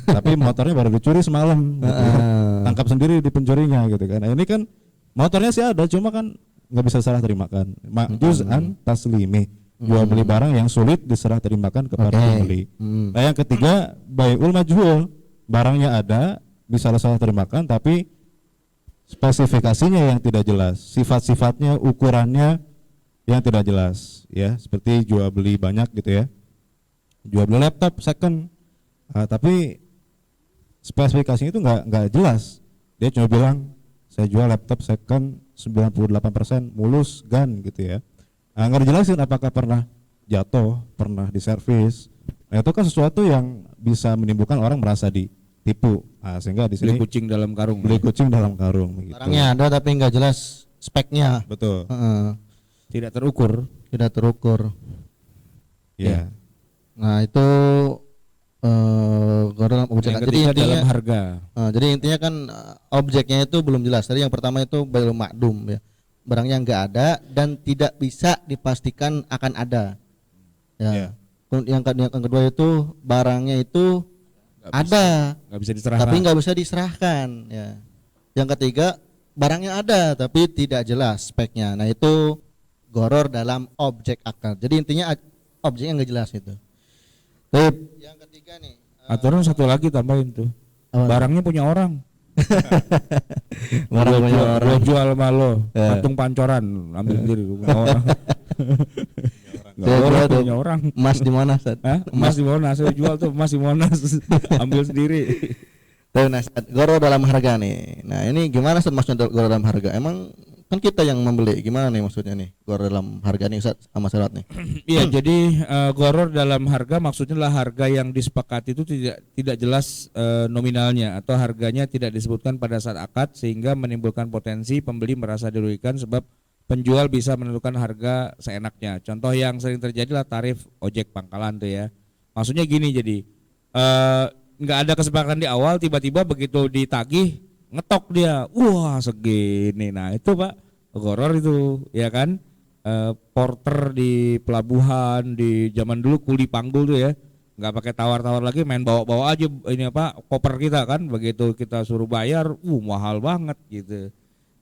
B: Tapi motornya baru dicuri semalam gitu ya. Tangkap sendiri di pencurinya gitu kan. Nah, ini kan motornya sih ada, cuma kan nggak bisa serah terimakan. Ma'juz an taslimi, jual beli barang yang sulit diserah terimakan kepada pembeli. Nah yang ketiga bai'ul majhul, barangnya ada bisa serah terimakan tapi spesifikasinya yang tidak jelas, sifat-sifatnya, ukurannya yang tidak jelas ya, seperti jual beli banyak gitu ya, jual beli laptop second, tapi spesifikasinya itu nggak jelas. Dia cuma bilang saya jual laptop second 98% mulus GAN gitu ya, nggak dijelasin apakah pernah jatuh, pernah diservis. Nah itu kan sesuatu yang bisa menimbulkan orang merasa ditipu, sehingga di sini
C: Beli kucing dalam karung.
B: beli kucing dalam karung gitu.
A: Barangnya ada tapi nggak jelas speknya.
B: Betul.
C: Tidak terukur.
A: Tidak terukur.
B: Ya.
A: Nah itu dalam objek.
C: Yang
A: Jadi
C: ketiga
A: intinya,
C: dalam harga.
A: jadi intinya kan objeknya itu belum jelas. Tadi yang pertama itu bai'ul makdum ya, barangnya nggak ada dan tidak bisa dipastikan akan ada. Ya. Yang kedua itu barangnya itu ada
C: Nggak bisa diserahkan.
A: tapi nggak bisa diserahkan. Ya. Yang ketiga barangnya ada tapi tidak jelas speknya. Nah itu goror dalam objek akad. Jadi intinya objeknya nggak jelas itu. Baik. Yang ketiga nih.
C: Aturan satu lagi tambahin tuh.
A: Apa?
C: Barangnya punya orang.
A: Barang punya orang.
C: Gua jual sama lo. Patung pancoran, ambil sendiri. Punya orang. Nggak
A: Saya
C: boleh
A: jual tuh.
C: punya orang.
A: Emas di mana, Ustaz?
C: Hah? Emas di Monas, saya jual tuh emas di Monas. Ambil sendiri.
A: Tuh, nah, Ustaz, goror dalam harga nih. Nah, ini gimana Ustaz maksudnya goror dalam harga? Emang kan kita yang membeli, gimana nih maksudnya nih goror dalam harga nih Ustaz sama Salat nih?
C: Iya, jadi goror dalam harga maksudnya lah harga yang disepakati itu tidak jelas nominalnya atau harganya tidak disebutkan pada saat akad sehingga menimbulkan potensi pembeli merasa dirugikan sebab penjual bisa menentukan harga seenaknya. Contoh yang sering terjadi lah tarif ojek pangkalan tuh ya. Maksudnya gini, jadi nggak ada kesepakatan di awal, tiba-tiba begitu ditagih ngetok dia, wah segini. Nah itu Pak goror itu ya kan. Porter di pelabuhan di zaman dulu kuli panggul tuh ya, nggak pakai tawar-tawar lagi, main bawa-bawa aja ini apa koper kita kan, begitu kita suruh bayar mahal banget gitu.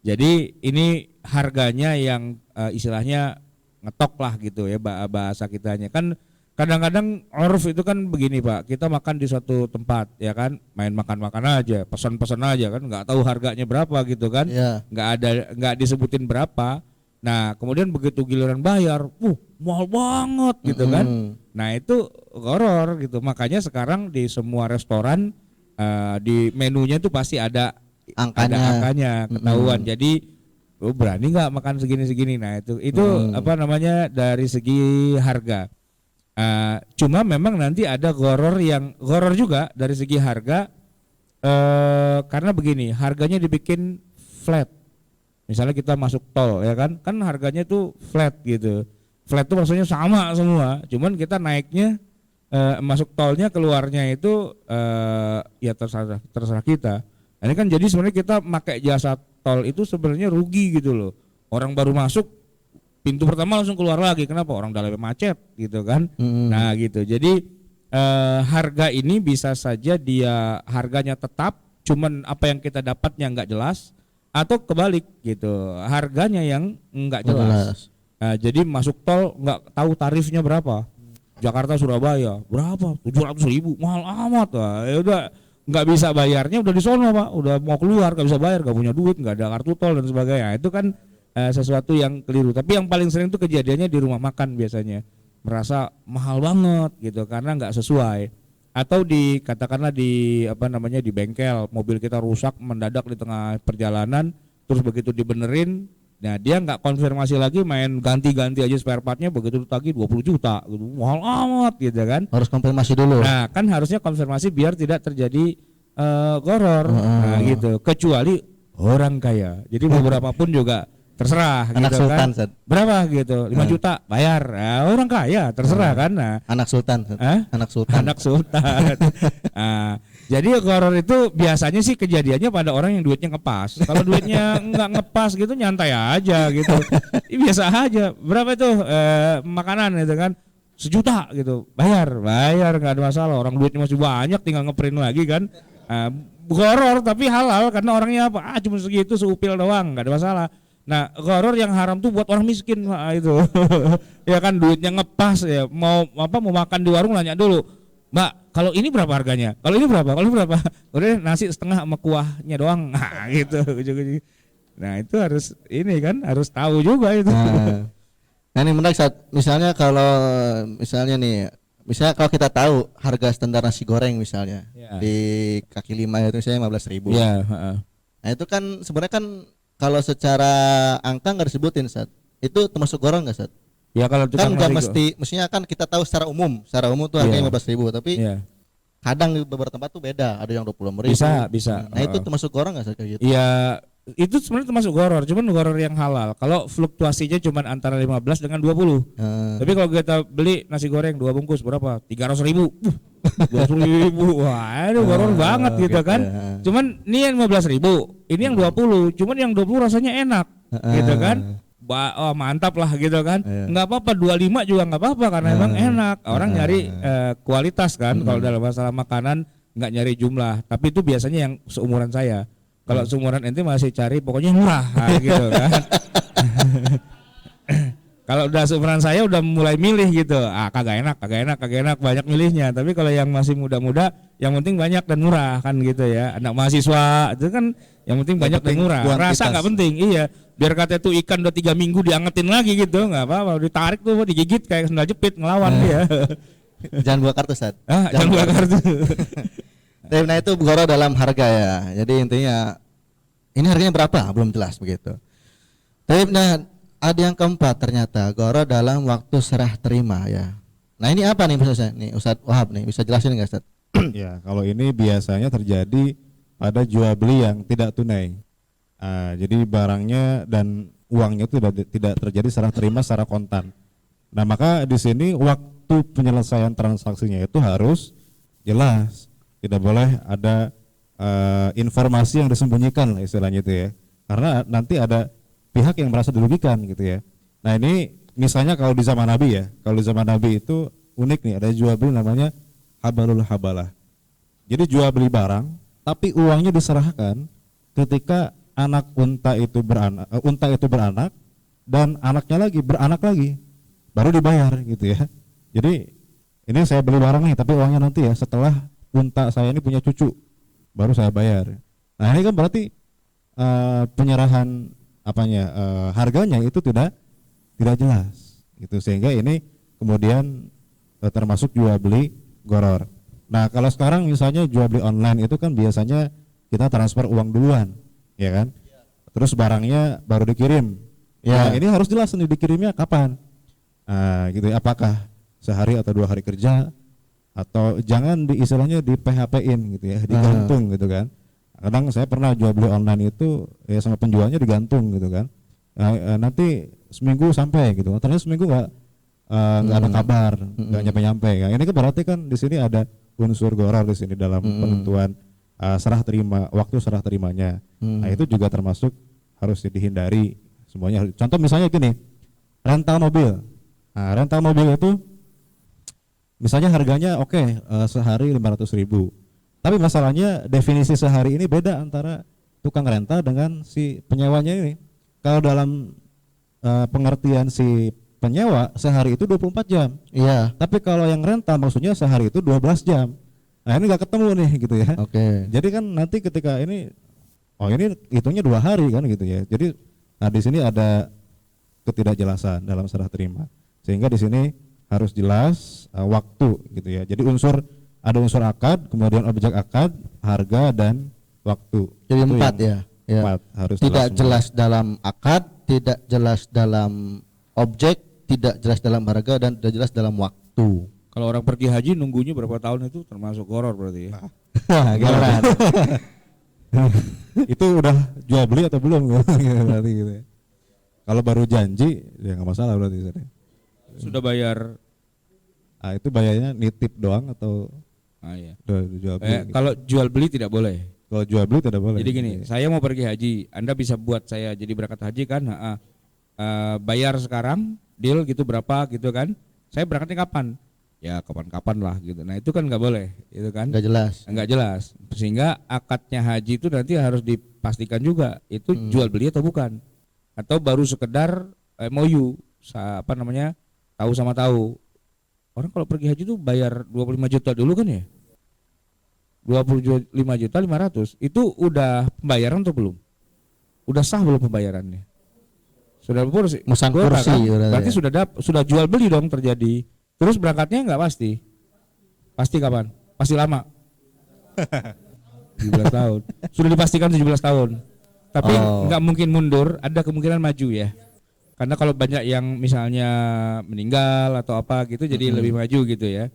C: Jadi ini harganya yang istilahnya ngetok lah gitu ya bahasa kitanya. Kan kadang-kadang uruf itu kan begini Pak, kita makan di suatu tempat ya kan, main makan-makan aja, pesan-pesan aja kan, nggak tahu harganya berapa gitu kan,
A: Iya.
C: nggak disebutin berapa. Nah kemudian begitu giliran bayar, mahal banget gitu kan. Nah itu goror gitu. Makanya sekarang di semua restoran di menunya itu pasti ada angkanya ketahuan. Jadi berani nggak makan segini-segini. Nah itu apa namanya dari segi harga. Cuma memang nanti ada goror juga dari segi harga karena begini, harganya dibikin flat. Misalnya kita masuk tol ya kan harganya tuh flat gitu. Flat itu maksudnya sama semua, cuman kita naiknya masuk tolnya, keluarnya itu ya terserah kita. Ini kan jadi sebenarnya kita pakai jasa tol itu sebenarnya rugi gitu loh. Orang baru masuk pintu pertama langsung keluar lagi. Kenapa? Orang dalamnya macet gitu kan. Nah gitu. Jadi harga ini bisa saja dia harganya tetap, cuman apa yang kita dapatnya nggak jelas, atau kebalik gitu, harganya yang nggak jelas. Jadi masuk tol nggak tahu tarifnya berapa. Jakarta Surabaya berapa? 700.000, mahal amat. Ya udah nggak bisa bayarnya, udah di sono Pak, udah mau keluar nggak bisa bayar, nggak punya duit, nggak ada kartu tol dan sebagainya. Itu kan sesuatu yang keliru. Tapi yang paling sering itu kejadiannya di rumah makan biasanya, merasa mahal banget gitu karena nggak sesuai. Atau katakanlah di di bengkel, mobil kita rusak mendadak di tengah perjalanan, terus begitu dibenerin, nah dia nggak konfirmasi lagi, main ganti-ganti aja spare partnya, begitu ditagih 20 juta gitu, mahal amat gitu kan.
A: Harus konfirmasi dulu.
C: Nah kan harusnya konfirmasi biar tidak terjadi goror. Nah gitu, kecuali orang kaya, jadi beberapa pun juga terserah
A: Anak
C: gitu
A: sultan,
C: kan.
A: Sat.
C: Berapa gitu, 5 juta bayar. Nah, orang kaya terserah kan. Nah,
A: Anak sultan, Sat.
C: Hah?
A: Anak sultan.
C: anak sultan. Nah, jadi goror itu biasanya sih kejadiannya pada orang yang duitnya ngepas. Kalau duitnya nggak ngepas gitu nyantai aja gitu. Biasa aja. Berapa itu makanan gitu kan? 1 juta gitu. Bayar nggak ada masalah. Orang duitnya masih banyak, tinggal ngeprint lagi kan. Goror tapi halal karena orangnya apa? Cuma segitu, seupil doang, nggak ada masalah. Nah, goror yang haram tuh buat orang miskin itu. Ya kan duitnya ngepas ya, mau makan di warung nanya dulu. Mbak, kalau ini berapa harganya? Kalau ini berapa? Kalau ini berapa? Udah nasi setengah sama kuahnya doang. Nah, gitu. Nah, itu harus harus tahu juga itu.
A: Nah ini menarik, saat misalnya kalau kita tahu harga standar nasi goreng misalnya di kaki lima itu saya 15.000.
C: Iya,
A: Nah itu kan sebenarnya kan kalau secara angka nggak disebutin, Sat. Itu termasuk goror nggak, Sat?
C: Ya kalau
A: Kan nggak mestinya kan kita tahu secara umum tuh harganya 15.000, tapi kadang di beberapa tempat tuh beda, ada yang 25.000.
C: Bisa.
A: Nah itu termasuk goror nggak, Sat, kayak gitu?
C: Iya, itu sebenarnya termasuk goror, cuman goror yang halal. Kalau fluktuasinya cuma antara 15 dengan 20. Tapi kalau kita beli nasi goreng 2 bungkus berapa? 300.000. 20.000. Wah, itu goror banget gitu kan. Cuman ini yang 15.000, ini yang 20. Cuman yang 20 rasanya enak, gitu kan. Mantap lah gitu kan. Nggak apa-apa 25 juga nggak apa-apa karena emang enak. Orang nyari kualitas kan. Kalau dalam masalah makanan nggak nyari jumlah. Tapi itu biasanya yang seumuran saya. Kalau seumuran ente masih cari pokoknya murah gitu kan. Kalau udah seumuran saya udah mulai milih gitu. Kagak enak, banyak milihnya. Tapi kalau yang masih muda-muda, yang penting banyak dan murah kan gitu ya. Anak mahasiswa itu kan yang penting banyak dan murah. Rasa nggak penting, iya. Biar kata itu ikan udah 3 minggu diangetin lagi gitu, nggak apa-apa. Ditarik tuh, digigit kayak sendal jepit ngelawan dia.
A: Jangan buat kartu, Sat.
C: Jangan buat kartu.
A: Nah itu goror dalam harga ya. Jadi intinya ini harganya berapa belum jelas begitu. Tapi ada yang keempat ternyata goror dalam waktu serah terima ya. Nah ini apa nih Ustadz Wahab nih, bisa jelasin nggak, Ustadz?
B: Ya kalau ini biasanya terjadi pada jual beli yang tidak tunai. Jadi barangnya dan uangnya itu tidak terjadi serah terima secara kontan. Nah maka di sini waktu penyelesaian transaksinya itu harus jelas, tidak boleh ada informasi yang disembunyikan lah istilahnya itu ya. Karena nanti ada pihak yang merasa dirugikan gitu ya. Nah ini misalnya kalau di zaman Nabi ya, kalau di zaman Nabi itu unik nih, ada jual beli namanya habalul habalah. Jadi jual beli barang, tapi uangnya diserahkan ketika unta itu beranak dan anaknya lagi beranak lagi, baru dibayar gitu ya. Jadi ini saya beli barang nih, tapi uangnya nanti ya setelah unta saya ini punya cucu, baru saya bayar. Nah ini kan berarti penyerahan harganya itu tidak jelas gitu, sehingga ini kemudian termasuk jual beli goror. Nah kalau sekarang misalnya jual beli online itu kan biasanya kita transfer uang duluan, ya kan? Terus barangnya baru dikirim. Nah ini harus jelas nih dikirimnya kapan, gitu ya, apakah sehari atau 2 hari kerja, atau jangan istilahnya di PHP-in gitu ya, digantung gitu kan. Kadang saya pernah jual beli online itu ya sama penjualnya digantung gitu kan. Nanti seminggu sampai gitu. Ternyata seminggu nggak ada kabar, nggak nyampe. Nah, ini kan berarti kan di sini ada unsur goror di sini dalam penentuan serah terima, waktu serah terimanya. Nah itu juga termasuk harus dihindari semuanya. Contoh misalnya gini, rental mobil. Nah, rental mobil itu misalnya harganya sehari 500.000. Tapi masalahnya definisi sehari ini beda antara tukang rental dengan si penyewanya ini. Kalau dalam pengertian si penyewa sehari itu 24 jam.
A: Iya.
B: Tapi kalau yang rental maksudnya sehari itu 12 jam. Nah, ini nggak ketemu nih gitu ya.
A: Oke.
B: Jadi kan nanti ketika ini hitungnya 2 hari kan gitu ya. Jadi di sini ada ketidakjelasan dalam serah terima. Sehingga di sini harus jelas waktu gitu ya. Jadi ada unsur akad, kemudian objek akad, harga dan waktu.
A: Jadi
B: Itu
A: 4
B: yang
A: ya.
B: empat, harus
A: Tidak
B: semua.
A: jelas dalam akad, tidak jelas dalam objek, tidak jelas dalam harga, dan tidak jelas dalam waktu.
C: Kalau orang pergi haji nunggunya berapa tahun itu termasuk horor berarti ya.
A: Gimana?
B: Itu udah jual beli atau belum berarti gitu ya. Kalau baru janji ya nggak masalah berarti.
C: Sudah bayar.
B: Itu bayarnya nitip doang atau
C: Iya.
B: udah jual beli? Gitu.
C: Kalau jual beli tidak boleh.
B: Kalau jual beli tidak boleh.
C: Jadi gini, saya mau pergi haji, Anda bisa buat saya jadi berangkat haji kan? Bayar sekarang, deal gitu berapa gitu kan? Saya berangkatnya kapan? Ya kapan-kapan lah gitu. Nah itu kan nggak boleh, itu kan?
A: Nggak jelas.
C: Nggak jelas. Sehingga akadnya haji itu nanti harus dipastikan juga itu jual beli atau bukan, atau baru sekedar MOU, tahu sama tahu. Orang kalau pergi haji tuh bayar 25 juta dulu kan ya? 25 juta 500 itu udah pembayaran atau belum? Udah sah belum pembayarannya? Sudah kursi.
A: Mesan
C: Kuota,
A: kursi,
C: kan? Berarti
A: ya.
C: sudah jual beli dong terjadi. Terus berangkatnya nggak pasti. Pasti kapan? Pasti lama. 17 tahun. Sudah dipastikan 17 tahun. Tapi nggak mungkin mundur, ada kemungkinan maju ya. Karena kalau banyak yang misalnya meninggal atau apa gitu jadi lebih maju gitu ya.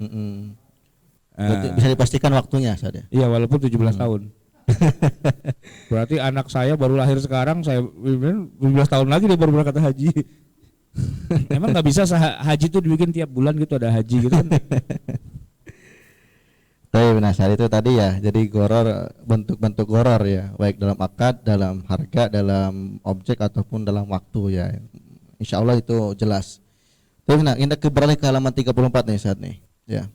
A: Berarti bisa dipastikan waktunya saja.
C: Iya walaupun 17 tahun. Berarti anak saya baru lahir sekarang, saya 17 tahun lagi dia baru berangkat haji. Emang nggak bisa haji itu dibikin tiap bulan gitu ada haji gitu kan?
A: Tapi benar saat itu tadi ya, jadi goror, bentuk-bentuk goror ya, baik dalam akad, dalam harga, dalam objek ataupun dalam waktu ya. Insya Allah itu jelas. Tapi nah, kita beralih ke halaman 34 nih saat nih. Ya.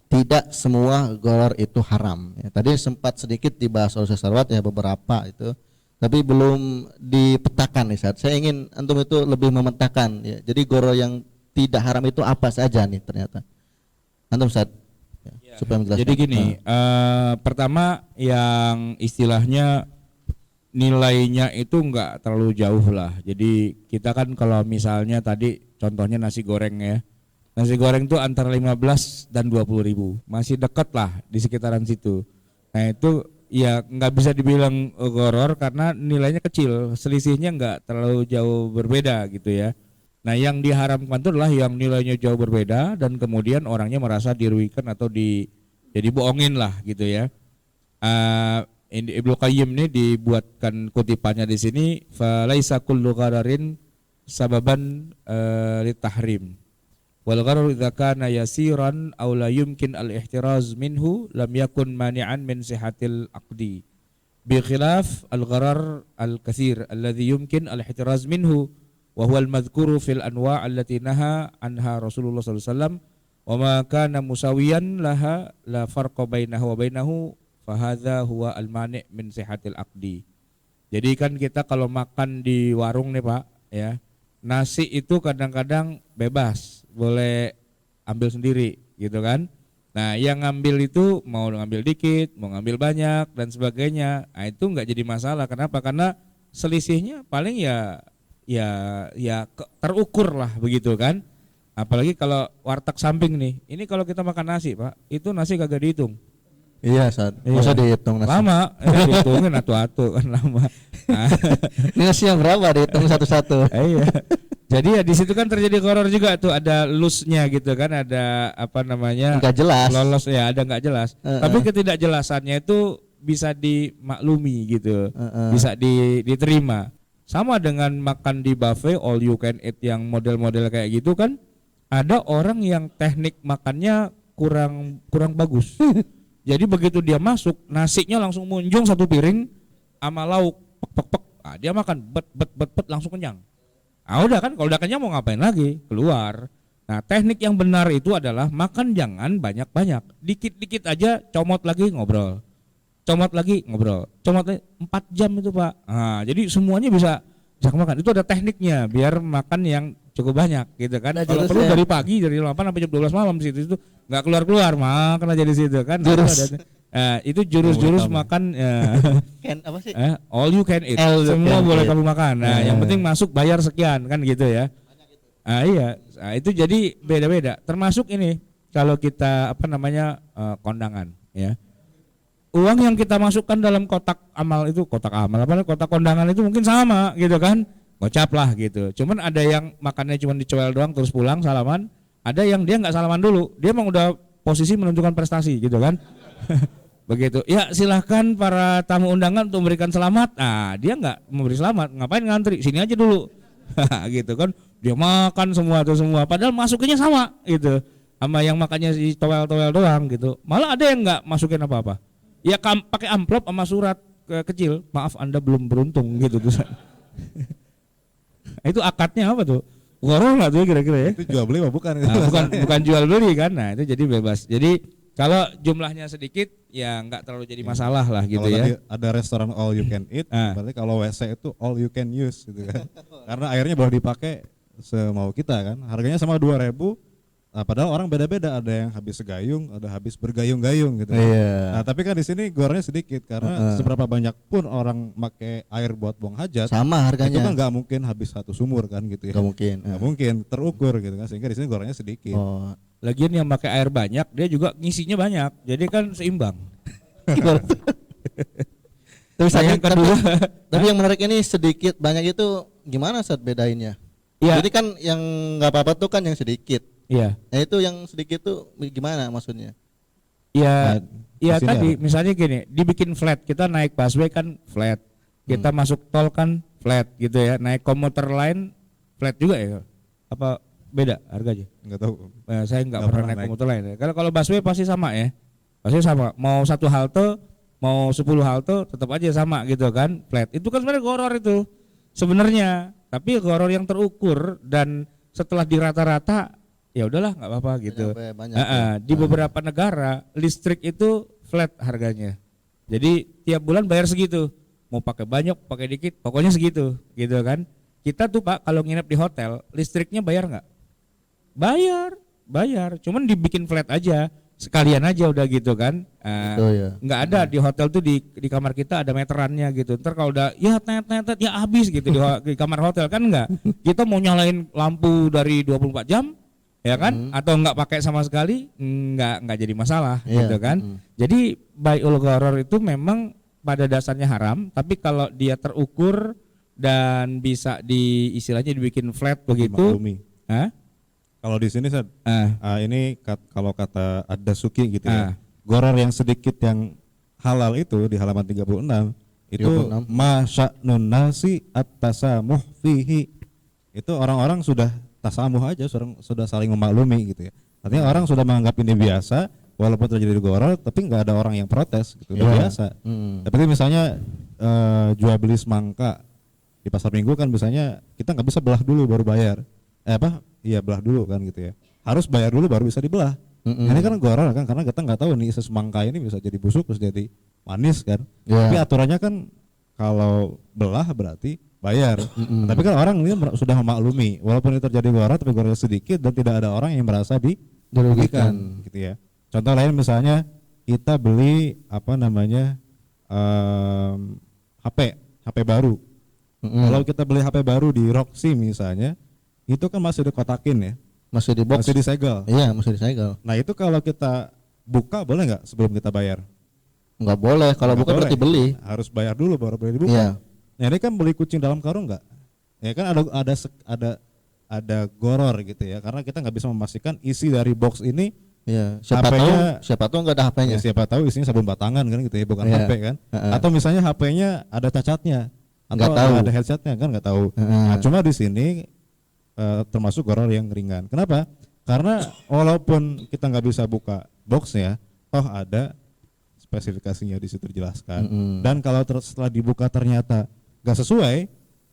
A: Tidak semua goror itu haram. Ya, tadi sempat sedikit dibahas oleh Sarwat ya beberapa itu, tapi belum dipetakan nih saat. Saya ingin antum itu lebih memetakan. Ya. Jadi goror yang tidak haram itu apa saja nih ternyata. Antum saat. Ya, supaya menjelaskan.
C: Jadi gini, pertama yang istilahnya nilainya itu enggak terlalu jauh lah. Jadi kita kan kalau misalnya tadi contohnya nasi goreng ya. Nasi goreng itu antara 15 dan 20 ribu. Masih dekat lah di sekitaran situ. Nah itu ya nggak bisa dibilang goror karena nilainya kecil. Selisihnya enggak terlalu jauh berbeda gitu ya. Nah yang diharamkan itu adalah yang nilainya jauh berbeda dan kemudian orangnya merasa dirugikan atau jadi bohongin lah gitu ya. Ibnu Qayyim ini dibuatkan kutipannya di sini, falaisa kullu ghararin sababan litahrim. Wal gharar idza kana yasiran aw la yumkin al-ihtiraz minhu lam yakun mani'an min sihatil aqdi. Bi khilaf al-gharar al-katsir alladhi yumkin al-ihtiraz minhu wa huwa al-madhkuru fil anwa' allati naha anha Rasulullah sallallahu alaihi wasallam wa ma kana musawiyan laha la farqa bainahu wa bainahu fa hadza huwa al-mani' min sihatil aqdi. Jadi kan kita kalau makan di warung nih Pak ya, nasi itu kadang-kadang bebas, boleh ambil sendiri gitu kan. Nah yang ngambil itu mau ngambil dikit, mau ngambil banyak dan sebagainya. Nah itu nggak jadi masalah. Kenapa? Karena selisihnya paling ya terukur lah begitu kan. Apalagi kalau warteg samping nih, ini kalau kita makan nasi Pak, itu nasi kagak dihitung.
A: Iya saat. Masa dihitung nasi?
C: Lama, dihitungin atu-atu kan lama. Nah,
A: ini nasi yang berapa dihitung satu-satu?
C: Iya. Jadi ya di situ kan terjadi horor juga tuh, ada loose-nya gitu kan, ada apa namanya?
A: Enggak jelas.
C: Lolos ya, ada enggak jelas. Tapi ketidakjelasannya itu bisa dimaklumi gitu. Bisa diterima. Sama dengan makan di buffet all you can eat yang model-model kayak gitu kan, ada orang yang teknik makannya kurang bagus. Jadi begitu dia masuk, nasinya langsung munjung satu piring sama lauk, pek. Dia makan bet langsung kenyang. Udah kan, kalau udah kenyang mau ngapain lagi? Keluar. Nah, teknik yang benar itu adalah makan jangan banyak-banyak. Dikit-dikit aja comot lagi ngobrol. Comot lagi ngobrol. Comot lagi 4 jam itu, Pak. Nah, jadi semuanya bisa makan. Itu ada tekniknya biar makan yang cukup banyak gitu kan.
A: Nah,
C: Kalau perlu dari pagi dari 8 sampai jam 12 malam di situ itu enggak keluar-keluar makan aja di situ kan. Itu jurus-jurus makan
A: Apa sih?
C: all you can eat.
A: All you
C: Semua
A: can
C: boleh
A: eat.
C: kamu makan. Nah, yang penting masuk bayar sekian kan gitu ya. Iya. Nah, itu jadi beda-beda. Termasuk ini kalau kita kondangan ya. Uang yang kita masukkan dalam kotak kondangan itu mungkin sama gitu kan. Gocap lah gitu. Cuman ada yang makannya cuma dicoel doang terus pulang salaman, ada yang dia nggak salaman dulu. Dia emang udah posisi menentukan prestasi gitu kan. Begitu. Ya silahkan para tamu undangan untuk memberikan selamat. Nah, dia nggak memberi selamat, ngapain ngantri? Sini aja dulu. Gitu kan. Dia makan semua padahal masukinnya sama gitu. Sama yang makannya si toel-toel doang gitu. Malah ada yang nggak masukin apa-apa. Ya pakai amplop sama surat kecil, maaf Anda belum beruntung gitu tuh. Itu akadnya apa tuh? Gorong nggak tuh kira-kira ya?
B: Itu jual beli apa bukan?
C: Bukan jual beli kan? Nah itu jadi bebas. Jadi kalau jumlahnya sedikit ya nggak terlalu jadi masalah lah gitu
B: kalau
C: ya.
B: tadi ada restoran all you can eat, berarti kalau WC itu all you can use gitu kan. Karena airnya boleh dipakai semau kita kan. Harganya sama 2.000. Nah, padahal orang beda-beda, ada yang habis segayung, ada habis bergayung-gayung gitu.
A: Iya.
B: Nah, tapi kan di sini gorengnya sedikit karena seberapa banyak pun orang pakai air buat buang hajat,
A: Sama
B: itu
A: harganya.
B: kan nggak mungkin habis satu sumur kan gitu ya.
A: Nggak mungkin.
B: Nggak mungkin terukur gitu kan, sehingga di sini gorengnya sedikit.
A: Oh.
C: Lagian yang pakai air banyak dia juga ngisinya banyak. Jadi kan seimbang.
A: Gimana tuh?
C: Yang kedua,
A: Tapi yang menarik ini sedikit banyak itu gimana saat bedainnya?
C: Iya.
A: Jadi kan yang nggak apa-apa tuh kan yang sedikit.
C: Iya.
A: Nah itu yang sedikit tuh gimana maksudnya?
C: Ya, ya
B: di sini
C: tadi misalnya gini, dibikin flat, kita naik busway kan flat, kita masuk tol kan flat gitu ya, naik komuter lain flat juga ya, apa beda harganya?
B: Nggak tahu.
C: Saya nggak
B: Nggak
C: pernah
B: pernah
C: naik
B: naik.
C: komuter lain. Ya. Kalau busway pasti sama ya, pasti sama. Mau 1 halte, mau 10 halte, tetap aja sama gitu kan, flat. Itu kan sebenarnya goror itu sebenarnya, tapi goror yang terukur dan setelah dirata-rata ya udahlah nggak apa-apa gitu.
A: Banyak ya.
C: Di beberapa negara listrik itu flat harganya. Jadi tiap bulan bayar segitu. Mau pakai banyak, pakai dikit, pokoknya segitu, gitu kan. Kita tuh Pak kalau nginep di hotel, listriknya bayar nggak? Bayar. Cuman dibikin flat aja, sekalian aja udah gitu kan.
A: Ya.
C: Nggak ada di hotel tuh di kamar kita ada meterannya gitu. Ntar kalau udah ya tet ya habis gitu di kamar hotel kan enggak. Kita mau nyalain lampu dari 24 jam ya kan, atau nggak pakai sama sekali nggak jadi masalah gitu kan. Jadi bai'ul gharar itu memang pada dasarnya haram, tapi kalau dia terukur dan bisa istilahnya dibikin flat begitu.
B: Dimaklumi. Kalau di sini ini kalau kata Ad-Dasuki gitu ya, gharar yang sedikit yang halal itu di halaman 36 itu masya'nun nasi at-tasamuh fihi. Itu orang-orang sudah tasamuh aja, sudah saling memaklumi gitu ya. Artinya orang sudah menganggap ini biasa, walaupun terjadi gharar, tapi nggak ada orang yang protes gitu, udah biasa. Tapi misalnya jual beli semangka di pasar minggu kan misalnya kita nggak bisa belah dulu baru bayar. Belah dulu kan gitu ya. Harus bayar dulu baru bisa dibelah. Ini kan gharar kan karena kita nggak tahu nih isi semangka ini bisa jadi busuk terus jadi manis kan. Tapi aturannya kan kalau belah berarti bayar. Tapi kan orang ini sudah memaklumi walaupun itu terjadi gharar tapi ghararnya sedikit dan tidak ada orang yang merasa dirugikan gitu ya. Contoh lain misalnya kita beli HP baru. Kalau kita beli HP baru di Roxy misalnya, itu kan masih dikotakin ya.
A: Masih di box.
B: Masih disegel.
A: Iya, masih disegel.
B: Nah, itu kalau kita buka boleh nggak sebelum kita bayar?
A: Nggak boleh, kalau
B: Nggak
A: buka
B: boleh.
A: berarti beli.
B: Harus bayar dulu baru boleh dibuka.
A: Iya.
B: Nah, ini kan beli kucing dalam karung nggak? Ya kan ada goror gitu ya, karena kita nggak bisa memastikan isi dari box ini.
A: Iya, siapa tahu nggak ada HP-nya.
B: Ya, siapa tahu isinya sabun batangan kan gitu ya, bukan
A: Iya.
B: HP kan? Atau misalnya HP-nya ada cacatnya, atau
A: Nggak tahu.
B: ada headsetnya kan nggak tahu. Nah, cuma di sini termasuk goror yang ringan. Kenapa? Karena walaupun kita nggak bisa buka boxnya, toh ada spesifikasinya di situ dijelaskan. Dan kalau setelah dibuka ternyata nggak sesuai,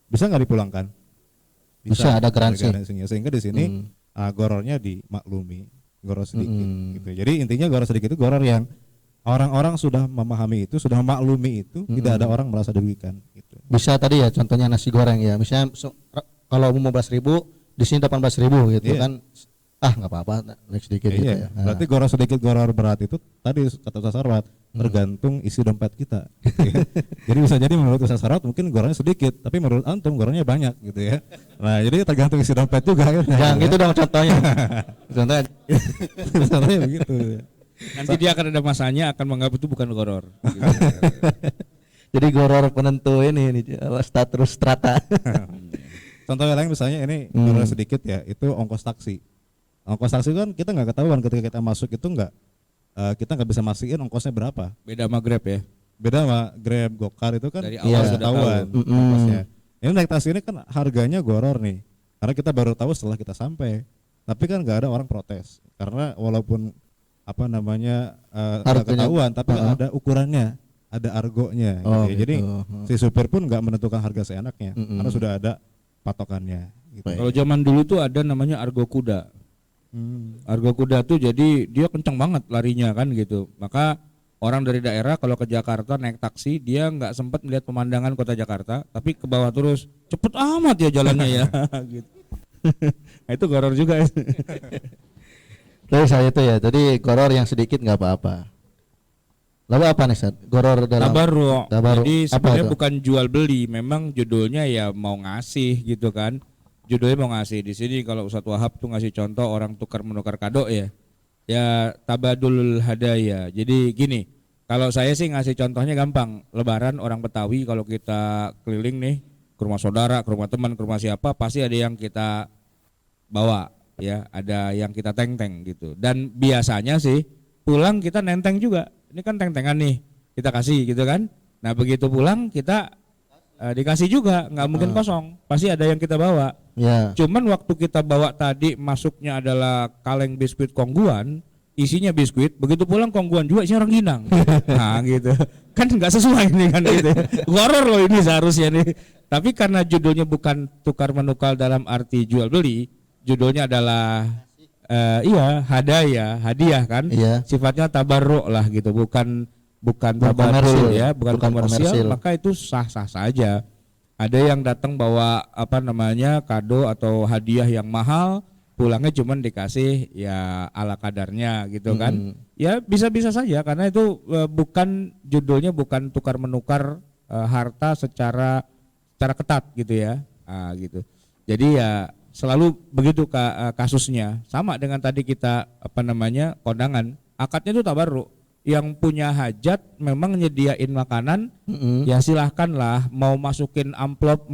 B: bisa nggak dipulangkan?
A: Bisa ada garansi.
B: garansinya. Sehingga di sini gorornya dimaklumi, goror sedikit gitu. Jadi intinya goror sedikit itu goror yang orang-orang sudah memahami itu, sudah memaklumi itu, tidak ada orang merasa dirugikan gitu.
A: Bisa tadi ya contohnya nasi goreng ya. Misalnya kalau 15.000 di sini 18.000 gitu
B: Iya.
A: kan. Ah nggak apa-apa naik sedikit gitu ya.
B: Iya, berarti goror sedikit, goror berat itu tadi kata Ustaz Sarwat tergantung isi dompet kita. Gitu ya. Jadi bisa jadi menurut Ustaz Sarwat mungkin gorornya sedikit, tapi menurut antum gorornya banyak gitu ya. Nah jadi tergantung isi dompet juga.
A: Yang itu dong contohnya. Contohnya
B: Contohnya begitu.
C: Nanti dia akan ada masanya akan menganggap itu bukan goror. Gitu.
A: jadi goror penentu ini status strata.
B: Contoh yang lain misalnya ini goror sedikit ya, itu ongkos taksi. Ongkos taksi kan kita nggak ketahuan ketika kita masuk itu kita nggak bisa mastiin ongkosnya berapa.
C: Beda sama Grab ya.
B: Beda sama Grab, Gokar itu kan
C: Dari
A: awal
B: iya,
A: sudah
B: ketahuan
A: tahu.
B: ongkosnya. Ini naik taksi ini kan harganya goror nih, karena kita baru tahu setelah kita sampai. Tapi kan nggak ada orang protes, karena walaupun nggak
A: Harganya,
B: ketahuan, tapi ada ukurannya, ada argonya.
A: Oh,
B: gitu ya. Jadi
A: gitu.
B: si supir pun nggak menentukan harga seenaknya, karena sudah ada patokannya. Gitu.
C: Kalau zaman dulu tuh ada namanya argo kuda. Argo kuda tuh jadi dia kencang banget larinya kan gitu. Maka orang dari daerah kalau ke Jakarta naik taksi dia nggak sempat melihat pemandangan kota Jakarta, tapi ke bawah terus. Cepet amat ya jalannya ya. Gitu. Nah, itu goror juga.
A: Terus saya itu ya, jadi goror yang sedikit nggak apa-apa. Lalu apa nih Sat? Goror dalam
C: Tabarruk.
A: Tabarruk.
C: Jadi
A: Apa
C: sebenarnya
A: itu?
C: bukan jual beli, memang judulnya ya mau ngasih gitu kan. Judulnya mau ngasih. Di sini kalau Ustadz Wahab tuh ngasih contoh orang tukar menukar kado ya. Ya tabadul hadaya. Jadi gini, kalau saya sih ngasih contohnya gampang. Lebaran orang Betawi kalau kita keliling nih ke rumah saudara, ke rumah teman, ke rumah siapa pasti ada yang kita bawa ya, ada yang kita teng-teng gitu. Dan biasanya sih pulang kita nenteng juga. Ini kan teng-tengan nih, kita kasih gitu kan. Nah begitu pulang kita dikasih juga, nggak mungkin kosong, pasti ada yang kita bawa.
A: Ya.
C: Cuman waktu kita bawa tadi masuknya adalah kaleng biskuit Kongguan, isinya biskuit, begitu pulang Kongguan juga isinya rengginang. Nah gitu, kan nggak sesuai nih kan gitu. Goror loh ini seharusnya nih. Tapi karena judulnya bukan tukar menukar dalam arti jual beli, judulnya adalah hadiah kan.
A: Iya.
C: Sifatnya tabarruk lah gitu, bukan
A: komersil.
C: tabarruk ya, bukan
A: Bukan
C: komersial,
A: komersil.
C: maka itu sah-sah saja. Ada yang datang bawa kado atau hadiah yang mahal, pulangnya cuman dikasih ya ala kadarnya gitu kan. Ya bisa-bisa saja karena itu bukan judulnya bukan tukar menukar harta secara ketat gitu ya. Gitu. Jadi ya selalu begitu kasusnya. Sama dengan tadi kita kondangan, akadnya itu tabarruk. Yang punya hajat memang nyediain makanan, ya silahkanlah mau masukin amplop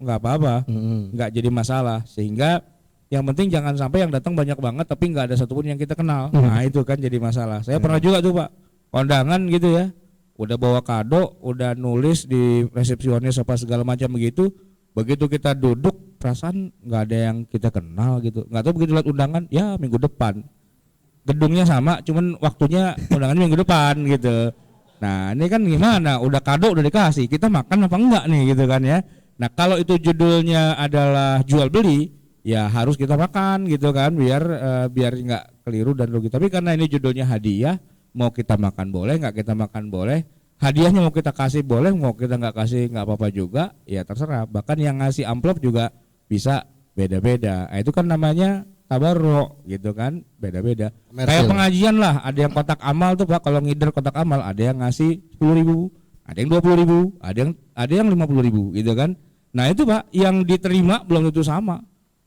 C: nggak apa-apa, nggak jadi masalah. Sehingga yang penting jangan sampai yang datang banyak banget tapi nggak ada satupun yang kita kenal. Nah itu kan jadi masalah. Saya pernah juga tuh Pak kondangan gitu ya, udah bawa kado, udah nulis di resepsionis apa segala macam begitu. Begitu kita duduk perasaan nggak ada yang kita kenal gitu. Nggak tahu begitu lihat undangan ya minggu depan. Gedungnya sama, cuman waktunya undangannya minggu depan gitu. Nah ini kan gimana? Udah kado udah dikasih, kita makan apa enggak nih gitu kan ya. Nah kalau itu judulnya adalah jual beli, ya harus kita makan gitu kan, biar nggak keliru dan rugi. Tapi karena ini judulnya hadiah, mau kita makan boleh, nggak kita makan boleh. Hadiahnya mau kita kasih boleh, mau kita nggak kasih nggak apa-apa juga, ya terserah. Bahkan yang ngasih amplop juga bisa beda-beda. Nah, itu kan namanya tabarruk gitu kan, beda-beda. Kayak pengajian lah, ada yang kotak amal tuh Pak, kalau ngider kotak amal ada yang ngasih 10.000, ada yang 20.000, ada yang 50.000 gitu kan. Nah itu Pak, yang diterima belum tentu sama.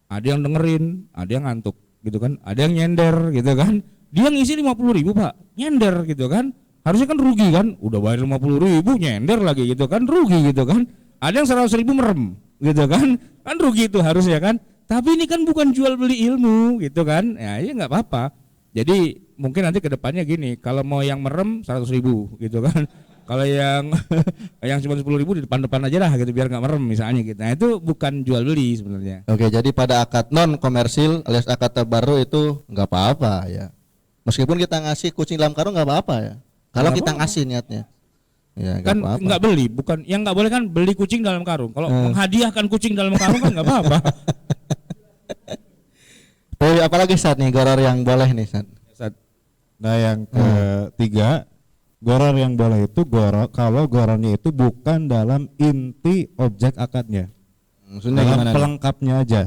C: Ada yang dengerin, ada yang ngantuk gitu kan, ada yang nyender gitu kan. Dia ngisi 50.000 Pak, nyender gitu kan. Harusnya kan rugi kan, udah bayar 50.000 nyender lagi gitu kan, rugi gitu kan. Ada yang 100.000 merem gitu kan rugi itu harusnya kan. Tapi ini kan bukan jual beli ilmu gitu kan, ya nggak apa-apa. Jadi mungkin nanti kedepannya gini, kalau mau yang merem 100.000 gitu kan. Kalau yang cuma 10.000 di depan-depan aja lah gitu biar nggak merem misalnya gitu. Nah itu bukan jual beli sebenarnya.
A: Oke, jadi pada akad non komersil alias akad tabarruk itu nggak apa-apa ya. Meskipun kita ngasih kucing dalam karung nggak apa-apa ya. Kalau kita ngasih niatnya. Ya,
C: Kan
A: apa-apa.
C: nggak beli, bukan yang nggak boleh kan beli kucing dalam karung. Kalau menghadiahkan kucing dalam karung kan nggak apa-apa.
A: Tapi apalagi saat nih goror yang boleh nih saat.
B: Nah yang ketiga, goror yang boleh itu goror kalau gorornya itu bukan dalam inti objek akadnya,
A: Maksudnya
B: dalam
A: gimana?
B: pelengkapnya aja.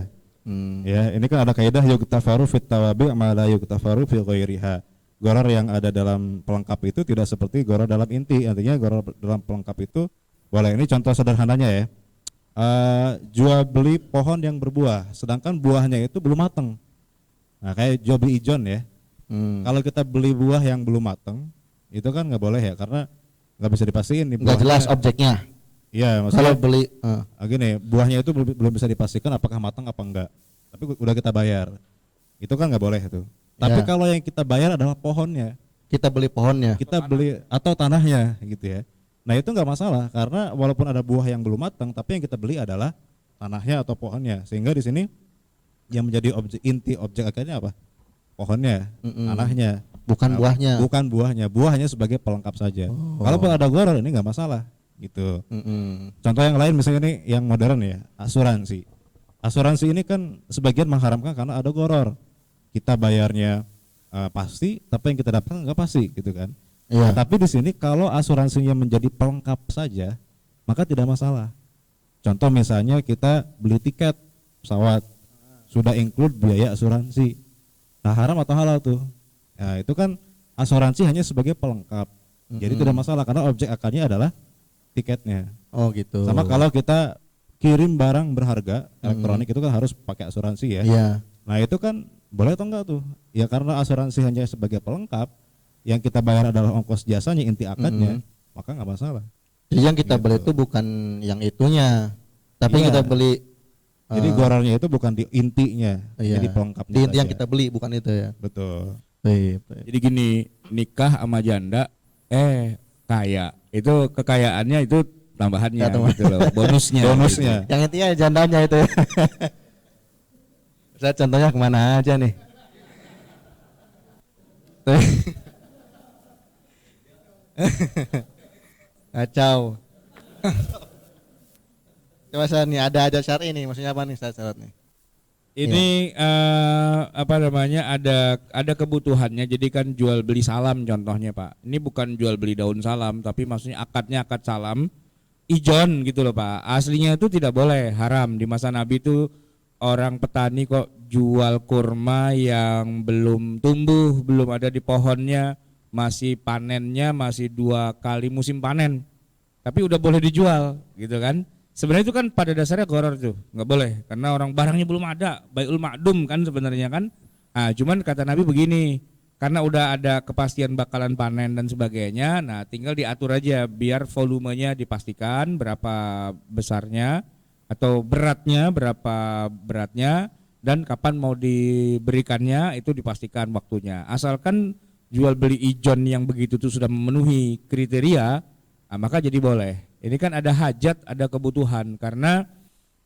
B: Ya, ini kan ada kaidah yuktafaru fit tawabi ma la yuktafaru fi ghairiha. Goror yang ada dalam pelengkap itu tidak seperti goror dalam inti. Artinya goror dalam pelengkap itu boleh. Ini contoh sederhananya ya. Jual beli pohon yang berbuah, sedangkan buahnya itu belum matang. Nah, kayak jual beli ijon ya. Kalau kita beli buah yang belum matang, itu kan nggak boleh ya, karena nggak bisa dipastikan nih
A: Nggak jelas objeknya.
B: Iya,
A: Kalau
B: maksudnya
A: beli
B: gini, buahnya itu belum bisa dipastikan apakah matang apa enggak. Tapi udah kita bayar, itu kan nggak boleh itu. Tapi
A: Ya.
B: kalau yang kita bayar adalah pohonnya,
A: kita beli pohonnya.
B: kita beli atau tanahnya gitu ya. Nah itu nggak masalah, karena walaupun ada buah yang belum matang, tapi yang kita beli adalah tanahnya atau pohonnya. Sehingga di sini yang menjadi inti objek akadnya apa? Pohonnya, tanahnya,
A: Bukan buahnya.
B: bukan buahnya. Buahnya sebagai pelengkap saja. Kalaupun ada goror ini nggak masalah, gitu. Contoh yang lain misalnya nih yang modern ya, asuransi. Asuransi ini kan sebagian mengharamkan karena ada goror. Kita bayarnya pasti, tapi yang kita dapatkan nggak pasti, gitu kan?
A: Iya.
B: Tapi di sini kalau asuransinya menjadi pelengkap saja, maka tidak masalah. Contoh misalnya kita beli tiket pesawat, sudah include biaya asuransi. Nah haram atau halal tuh? Nah itu kan asuransi hanya sebagai pelengkap. Jadi tidak masalah karena objek akadnya adalah tiketnya.
A: Oh gitu.
B: Sama kalau kita kirim barang berharga elektronik itu kan harus pakai asuransi ya.
A: Iya.
B: Nah itu kan boleh atau enggak tuh? Ya karena asuransi hanya sebagai pelengkap, yang kita bayar adalah ongkos jasanya, inti akadnya, maka nggak masalah.
A: Jadi yang kita beli itu bukan yang itunya, tapi
B: Iya.
A: kita beli.
B: Jadi gorornya itu bukan di intinya,
A: Iya.
B: jadi pelengkapnya.
A: Di inti yang
B: saja.
A: kita beli bukan itu ya.
B: Betul.
A: Baik.
C: Jadi gini, nikah sama janda kaya. Itu kekayaannya itu tambahannya
A: Ya, tambahan.
C: gitu loh, bonusnya.
B: Bonusnya.
A: Yang intinya jandanya itu. Saya contohnya kemana aja nih? Kacau. Coba saya nih ada syar'i nih, maksudnya apa nih syarat nih?
C: Ini apa namanya, ada kebutuhannya. Jadi kan jual beli salam contohnya Pak. Ini bukan jual beli daun salam, tapi maksudnya akadnya akad salam ijon gitu loh Pak. Aslinya itu tidak boleh, haram. Di masa Nabi itu orang petani kok jual kurma yang belum tumbuh, belum ada di pohonnya, masih panennya masih 2 kali musim panen, tapi udah boleh dijual gitu kan. Sebenarnya itu kan pada dasarnya goror tuh, nggak boleh karena orang barangnya belum ada, baiul ma'dum kan sebenarnya kan. Nah, cuman kata Nabi begini, karena udah ada kepastian bakalan panen dan sebagainya, nah tinggal diatur aja biar volumenya dipastikan berapa besarnya atau berapa beratnya dan kapan mau diberikannya itu dipastikan waktunya. Asalkan jual beli ijon yang begitu tuh sudah memenuhi kriteria, nah maka jadi boleh. Ini kan ada hajat, ada kebutuhan, karena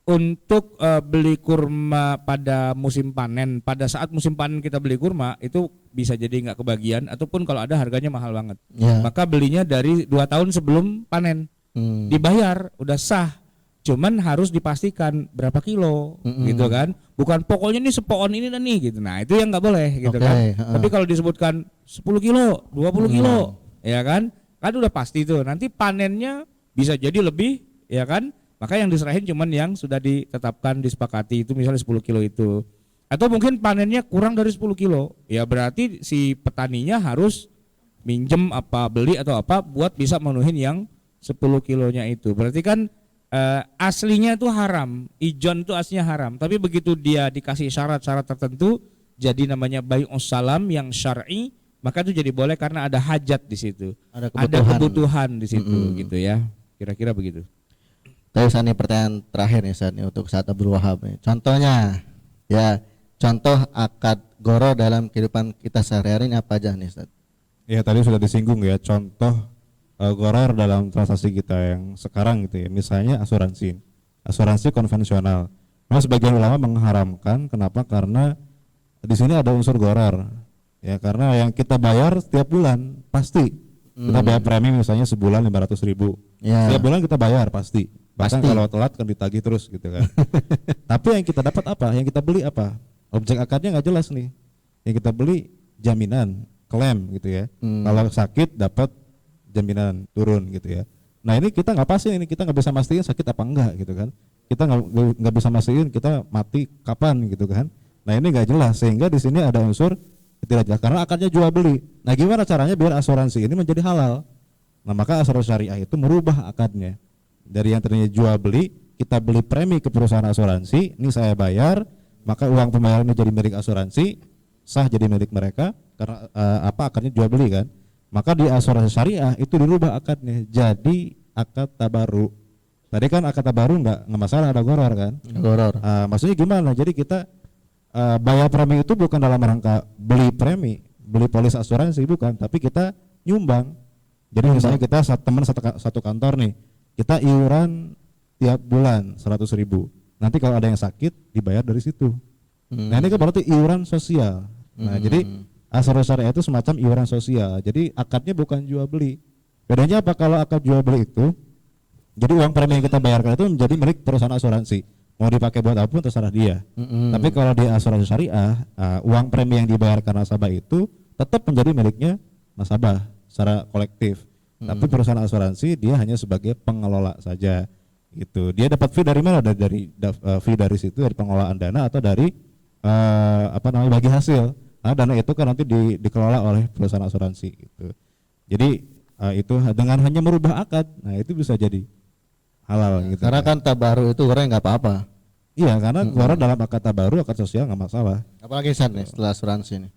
C: untuk beli kurma pada musim panen, pada saat musim panen kita beli kurma itu bisa jadi nggak kebagian, ataupun kalau ada harganya mahal banget.
A: Ya.
C: Maka belinya dari 2 tahun sebelum panen, dibayar, udah sah. Cuman harus dipastikan berapa kilo, gitu kan? Bukan pokoknya nih sepohon ini dan nih gitu. Nah itu yang nggak boleh, gitu kan? Tapi kalau disebutkan 10 kilo, 20 kilo, ya kan? Kan udah pasti tuh. Nanti panennya bisa jadi lebih, ya kan? Maka yang diserahin cuman yang sudah ditetapkan, disepakati itu misalnya 10 kilo itu. Atau mungkin panennya kurang dari 10 kilo, ya berarti si petaninya harus minjem apa beli atau apa buat bisa menuhin yang 10 kilonya itu. Berarti kan aslinya itu haram, ijon itu aslinya haram. Tapi begitu dia dikasih syarat-syarat tertentu, jadi namanya bai'us salam yang syar'i, maka itu jadi boleh karena ada hajat di situ, ada kebutuhan di situ, gitu ya. Kira-kira begitu.
A: Tapi saat ini pertanyaan terakhir nih saat ini untuk Ustaz Abdul Wahab nih. Contohnya, ya contoh akad goro dalam kehidupan kita sehari-hari ini apa aja nih Ustaz?
B: Ya tadi sudah disinggung ya, contoh goror dalam transaksi kita yang sekarang gitu ya. Misalnya asuransi konvensional. Nah, sebagian ulama mengharamkan, kenapa? Karena di sini ada unsur goror. Ya karena yang kita bayar setiap bulan pasti Kita bayar premi misalnya sebulan 500.000.
A: Ya.
B: Setiap bulan kita bayar pasti. Bahkan
A: Pasti.
B: kalau telat kan ditagih terus gitu kan. Tapi yang kita dapat apa? Yang kita beli apa? Objek akadnya nggak jelas nih. Yang kita beli jaminan, klaim gitu ya. Kalau sakit dapat jaminan turun gitu ya. Nah ini kita nggak pasti, ini kita nggak bisa mastiin sakit apa enggak gitu kan. Kita nggak bisa mastiin kita mati kapan gitu kan. Nah ini nggak jelas, sehingga di sini ada unsur tidak jelas karena akadnya jual beli. Nah gimana caranya biar asuransi ini menjadi halal? Nah maka asuransi syariah itu merubah akadnya dari yang tadinya jual beli, kita beli premi ke perusahaan asuransi, ini saya bayar, maka uang pembayaran ini jadi milik asuransi, sah jadi milik mereka karena akadnya jual beli kan. Maka di asuransi syariah itu dirubah akadnya jadi akad tabaru. Tadi kan akad tabaru nggak masalah, ada gharar kan?
A: Gharar.
B: Maksudnya gimana? Jadi kita bayar premi itu bukan dalam rangka beli premi, beli polis asuransi bukan, tapi kita nyumbang. Jadi misalnya kita teman satu kantor nih, kita iuran tiap bulan 100.000. Nanti kalau ada yang sakit dibayar dari situ. Nah ini kan berarti iuran sosial. Nah jadi asuransi syariah itu semacam iuran sosial. Jadi akadnya bukan jual beli. Bedanya apa kalau akad jual beli itu? Jadi uang premi yang kita bayarkan itu menjadi milik perusahaan asuransi. Mau dipakai buat apapun terserah dia. Tapi kalau di asuransi syariah, uang premi yang dibayarkan nasabah itu tetap menjadi miliknya nasabah secara kolektif. Tapi perusahaan asuransi dia hanya sebagai pengelola saja. Gitu. Dia dapat fee dari mana? Fee dari situ, dari pengelolaan dana atau dari bagi hasil. Nah, dana itu kan nanti dikelola oleh perusahaan asuransi. Gitu. Jadi itu dengan hanya merubah akad, nah itu bisa jadi halal gitu.
A: Karena kan tabaru itu orang nggak apa-apa.
B: Iya, karena orang dalam akad tabaru, akad sosial nggak masalah.
A: Apalagi San nih setelah asuransi nih.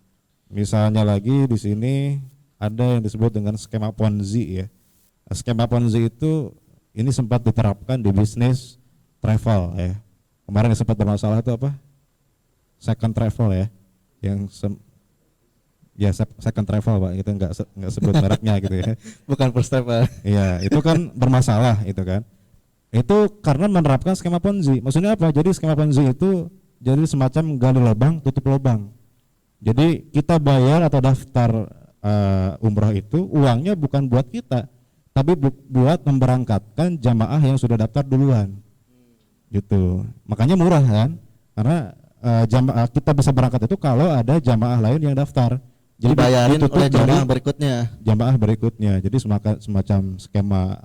B: Misalnya lagi di sini ada yang disebut dengan skema Ponzi ya. Skema Ponzi itu ini sempat diterapkan di bisnis travel ya. Kemarin yang sempat bermasalah itu apa? Second travel ya. Second travel Pak, itu nggak sebut mereknya gitu ya.
A: Bukan first travel.
B: Iya, itu kan bermasalah itu kan. Itu karena menerapkan skema Ponzi. Maksudnya apa? Jadi skema Ponzi itu jadi semacam gali lubang, tutup lubang. Jadi kita bayar atau daftar umroh itu uangnya bukan buat kita, tapi buat memberangkatkan jamaah yang sudah daftar duluan. Gitu. Makanya murah kan? Karena jamaah kita bisa berangkat itu kalau ada jamaah lain yang daftar. Jadi
A: dibayarin oleh jamaah berikutnya. Jadi semacam skema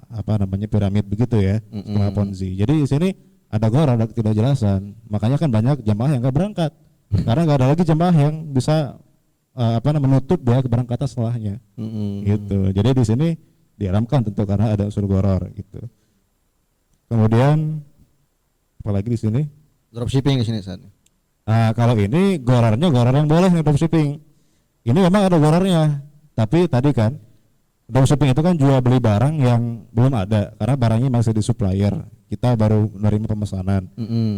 A: piramid begitu ya, skema Ponzi. Jadi di sini ada gharar, ada ketidakjelasan. Makanya kan banyak jamaah yang nggak berangkat karena nggak ada lagi jamaah yang bisa menutup biaya keberangkatan setelahnya. Gitu. Jadi di sini diharamkan tentu karena ada unsur gharar gitu. Kemudian apalagi di sini? Dropshipping di sini saat.
B: Nah, kalau ini ghararnya gharar yang boleh nih dropshipping. Ini memang ada ghararnya, tapi tadi kan dropshipping itu kan jual beli barang yang belum ada karena barangnya masih di supplier, kita baru menerima pemesanan.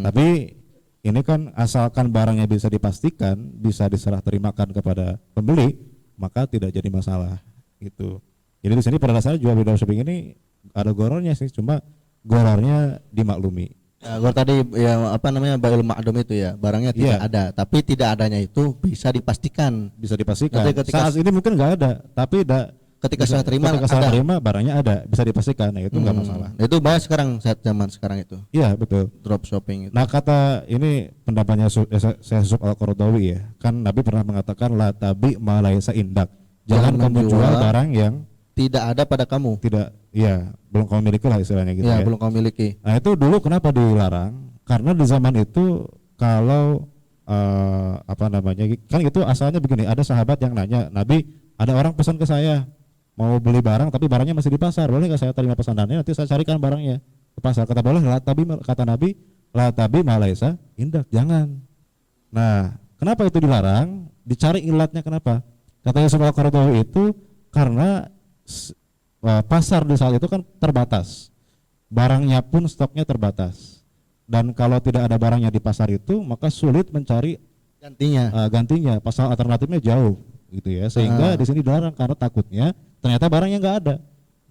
B: Tapi ini kan asalkan barangnya bisa dipastikan, bisa diserah terimakan kepada pembeli, maka tidak jadi masalah gitu. Jadi di sini pada dasarnya jual beli dropshipping ini ada ghararnya sih, cuma ghararnya dimaklumi.
A: Ya, gor tadi ya bail ma'dum itu ya, barangnya tidak ada, tapi tidak adanya itu bisa dipastikan.
B: Bisa dipastikan.
A: Saat
B: ini mungkin nggak ada, tapi
A: ketika saya terima
B: barangnya ada, bisa dipastikan. Nah itu nggak masalah.
A: Itu banyak sekarang saat zaman sekarang itu.
B: Iya betul.
A: Dropshipping itu.
B: Nah kata ini pendapatnya Syekh Yusuf Al-Qaradawi ya, kan Nabi pernah mengatakan la tabi ma laisa indak. Jangan kamu jual barang yang
A: tidak ada pada kamu.
B: Belum kamu miliki lah istilahnya gitu ya.
A: Belum kamu miliki.
B: Nah itu dulu kenapa dilarang? Karena di zaman itu kalau kan itu asalnya begini, ada sahabat yang nanya, Nabi ada orang pesan ke saya mau beli barang tapi barangnya masih di pasar, boleh nggak saya terima pesanannya, nanti saya carikan barangnya ke pasar. Kata boleh, kata Nabi la tabi ma laisa indak, jangan. Nah kenapa itu dilarang? Dicari ilatnya kenapa? Kata Yusuf Al-Qaradawi itu karena pasar di saat itu kan terbatas, barangnya pun stoknya terbatas, dan kalau tidak ada barangnya di pasar itu maka sulit mencari gantinya. Pasar alternatifnya jauh gitu ya, sehingga di sini dilarang karena takutnya ternyata barangnya nggak ada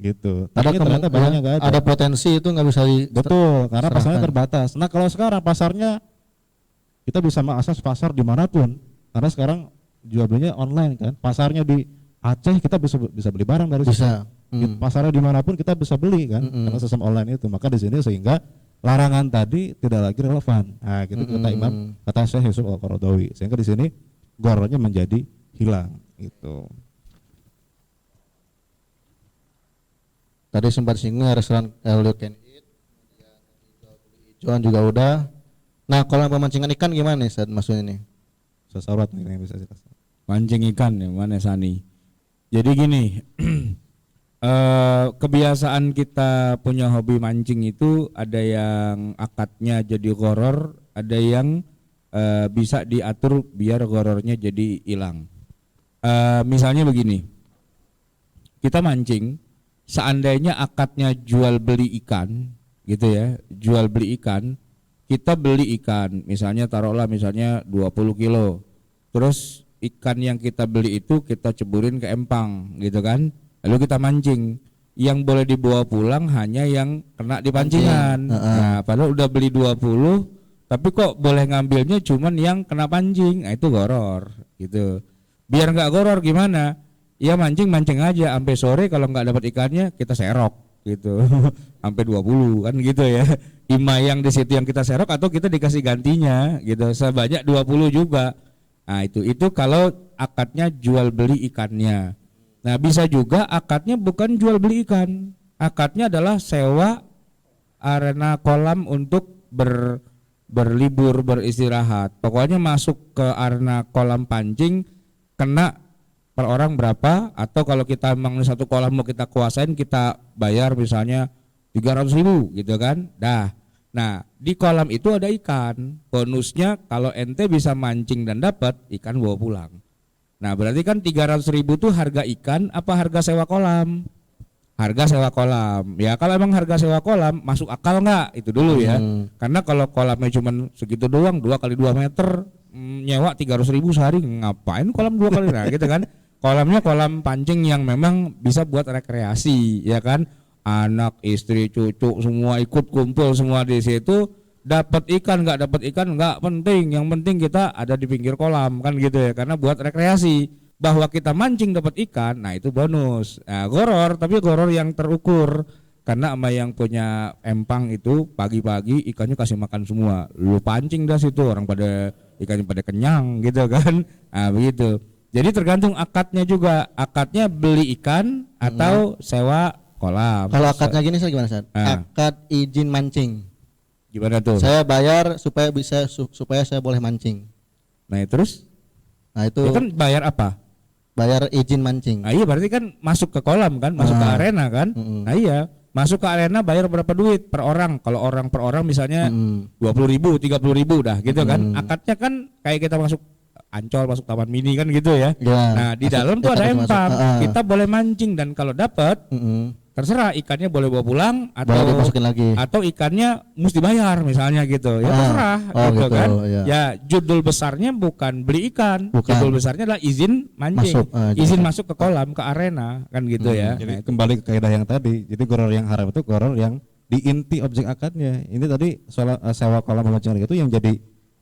B: gitu. Ternyata barangnya nggak ada.
A: Ada potensi itu nggak bisa
B: betul karena pasarnya terbatas. Nah kalau sekarang pasarnya kita bisa mengakses pasar dimanapun karena sekarang jual belinya online kan, pasarnya di Aceh kita bisa beli barang dari situ.
A: Bisa.
B: Pasarnya dimanapun kita bisa beli kan, karena sistem online itu. Maka di sini sehingga larangan tadi tidak lagi relevan. Nah, gitu kata Imam, kata Syekh Yusuf Al-Qaradawi. Sehingga di sini gorornya menjadi hilang gitu.
A: Tadi sempat singgung restoran All You Can Eat, kemudian hijauan juga udah. Nah, kolam pemancingan ikan gimana nih Ustaz maksudnya nih?
B: Sesarat nih yang bisa jelaskan.
C: Mancing ikan ya mana Sani. Jadi gini, kebiasaan kita punya hobi mancing itu ada yang akadnya jadi goror, ada yang bisa diatur biar gorornya jadi hilang. Misalnya begini, kita mancing, seandainya akadnya jual beli ikan, gitu ya, jual beli ikan, kita beli ikan, misalnya taruhlah misalnya 20 kilo, terus ikan yang kita beli itu kita ceburin ke empang, gitu kan, lalu kita mancing, yang boleh dibawa pulang hanya yang kena di pancingan. Nah, padahal udah beli 20, tapi kok boleh ngambilnya cuman yang kena pancing, nah itu goror, gitu. Biar nggak goror gimana? Ya mancing aja sampai sore, kalau nggak dapat ikannya kita serok gitu. Sampai 20 kan gitu ya. Ima yang di situ yang kita serok atau kita dikasih gantinya gitu. Sebanyak 20 juga. Nah, itu kalau akadnya jual beli ikannya. Nah, bisa juga akadnya bukan jual beli ikan. Akadnya adalah sewa arena kolam untuk berlibur, beristirahat. Pokoknya masuk ke arena kolam pancing kena per orang berapa, atau kalau kita memang satu kolam mau kita kuasain, kita bayar misalnya 300.000 gitu kan. Nah, di kolam itu ada ikan. Bonusnya kalau ente bisa mancing dan dapat ikan bawa pulang. Nah, berarti kan 300.000 itu harga ikan apa harga sewa kolam? Harga sewa kolam. Ya kalau emang harga sewa kolam masuk akal nggak? Itu dulu ya. Karena kalau kolamnya cuma segitu doang, 2 kali 2 meter, nyewa 300.000 sehari, ngapain kolam 2 kali, nah gitu kan. Kolamnya kolam pancing yang memang bisa buat rekreasi, ya kan. Anak, istri, cucu semua ikut kumpul semua di situ. Dapat ikan nggak dapat ikan nggak penting, yang penting kita ada di pinggir kolam kan gitu ya, karena buat rekreasi. Bahwa kita mancing dapat ikan, nah itu bonus. Nah, goror, tapi goror yang terukur. Karena sama yang punya empang itu pagi-pagi ikannya kasih makan semua. Lu pancing dah situ, orang pada ikannya pada kenyang gitu kan. Nah, begitu. Jadi tergantung akadnya juga. Akadnya beli ikan atau sewa kolam.
A: Kalau akadnya gini saya gimana Ustaz? Akad izin mancing.
C: Gimana tuh?
A: Saya bayar supaya saya boleh mancing.
C: Nah, terus?
A: Nah, itu
C: Ya kan bayar apa?
A: bayar izin mancing.
C: Nah, iya berarti kan masuk ke kolam kan, masuk ke arena kan. Nah iya, masuk ke arena bayar berapa duit per orang? Kalau orang per orang misalnya 20.000, 30.000 dah gitu kan. Akadnya kan kayak kita masuk Ancol, masuk Taman Mini kan gitu ya. Nah di dalam tuh ada empang, kita boleh mancing dan kalau dapat terserah ikannya boleh bawa pulang atau
A: dimasukin lagi.
C: Atau ikannya mesti bayar misalnya gitu. Ya terserah gitu kan. Ya judul besarnya bukan beli ikan, judul besarnya adalah izin mancing, izin masuk ke kolam, ke arena kan gitu ya.
B: Jadi kembali ke kaidah yang tadi. Jadi goror yang haram itu goror yang di inti objek akadnya. Ini tadi soal sewa kolam pemancingan itu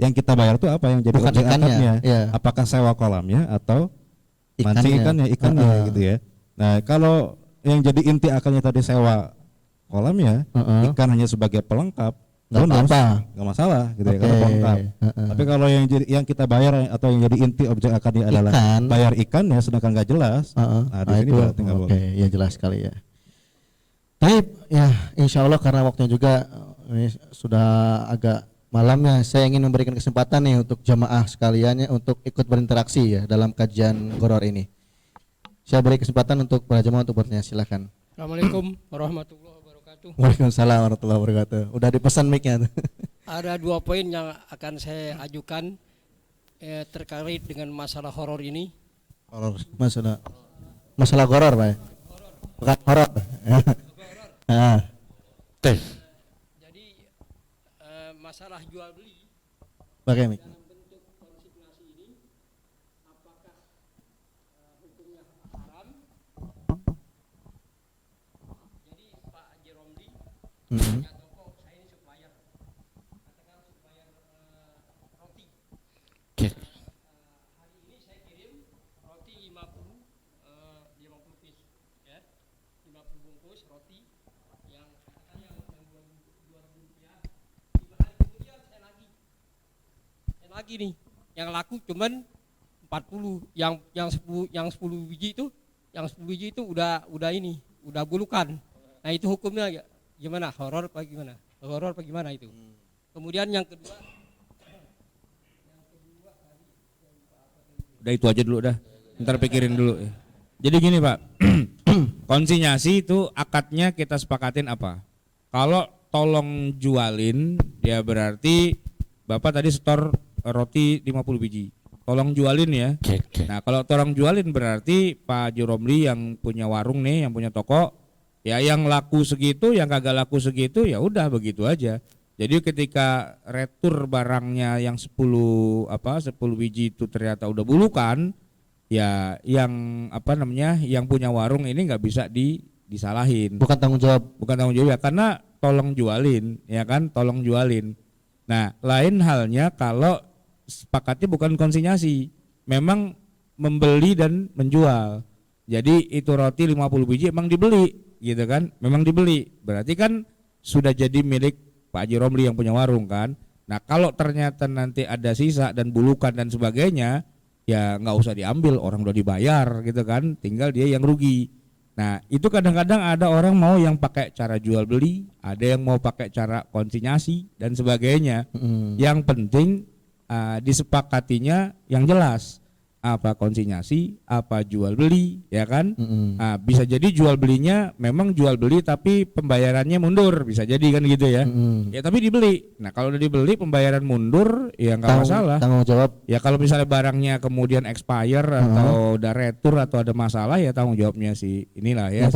B: yang kita bayar itu apa yang jadi
A: bukan
B: objek
A: ikannya,
B: akadnya?
A: ya.
B: Apakah sewa kolamnya atau mancing ikannya gitu ya. Nah, kalau yang jadi inti akadnya tadi sewa kolamnya, ikan hanya sebagai pelengkap, bonus, nggak masalah gitu ya, karena pelengkap. Tapi kalau yang kita bayar atau yang jadi inti objek akadnya adalah bayar ikannya, sedangkan nggak jelas, nah di sini berarti nggak boleh.
A: Oke, ya jelas sekali ya. Baik, ya insya Allah karena waktunya juga ini sudah agak malamnya, saya ingin memberikan kesempatan nih untuk jamaah sekaliannya untuk ikut berinteraksi ya dalam kajian goror ini. Saya beri kesempatan untuk para jamaah untuk bertanya, silakan.
D: Assalamualaikum warahmatullahi wabarakatuh.
A: Waalaikumsalam warahmatullahi wabarakatuh. Udah dipesan mic-nya.
D: Ada 2 poin yang akan saya ajukan terkait dengan masalah horor ini.
A: Horor, masalah goror, Pak. Bukan horor.
D: Jadi masalah jual beli
A: Pakai mic.
D: dalam bentuk konsignasi ini, apakah hukumnya haram? Jadi Pak Jeromli punya toko, saya ini supplier, katakan supplier roti. Hari ini saya kirim roti 50 lagi nih. Yang laku cuman 40, yang 10 biji itu, udah bulukan. Nah, itu hukumnya gimana? Horor apa gimana? Horor apa gimana itu? Kemudian yang kedua,
C: Udah itu aja dulu dah. Ntar pikirin dulu. Jadi gini Pak, konsinyasi itu akadnya kita sepakatin apa? Kalau tolong jualin, ya berarti Bapak tadi setor roti 50 biji. Tolong jualin ya. Nah kalau tolong jualin berarti Pak Haji Romli yang punya warung nih, yang punya toko, ya yang laku segitu, yang kagak laku segitu, ya udah begitu aja. Jadi ketika retur barangnya yang 10 biji itu ternyata udah bulukan, ya yang yang punya warung ini nggak bisa disalahin.
A: Bukan tanggung jawab.
C: Bukan tanggung jawab ya, karena tolong jualin, ya kan, tolong jualin. Nah, lain halnya kalau sepakatnya bukan konsinyasi, memang membeli dan menjual. Jadi itu roti 50 biji emang dibeli, gitu kan? Memang dibeli. Berarti kan sudah jadi milik Pak Haji Romli yang punya warung kan. Nah kalau ternyata nanti ada sisa dan bulukan dan sebagainya, ya nggak usah diambil, orang udah dibayar gitu kan, tinggal dia yang rugi. Nah itu kadang-kadang ada orang mau yang pakai cara jual beli, ada yang mau pakai cara konsinyasi dan sebagainya. Yang penting disepakatinya yang jelas, apa konsinyasi, apa jual beli, ya kan? Nah, bisa jadi jual belinya memang jual beli tapi pembayarannya mundur, bisa jadi kan gitu ya. Ya tapi dibeli. Nah kalau udah dibeli pembayaran mundur, ya nggak masalah.
A: Tanggung jawab.
C: Ya kalau misalnya barangnya kemudian expire atau udah retur atau ada masalah, ya tanggung jawabnya si inilah ya,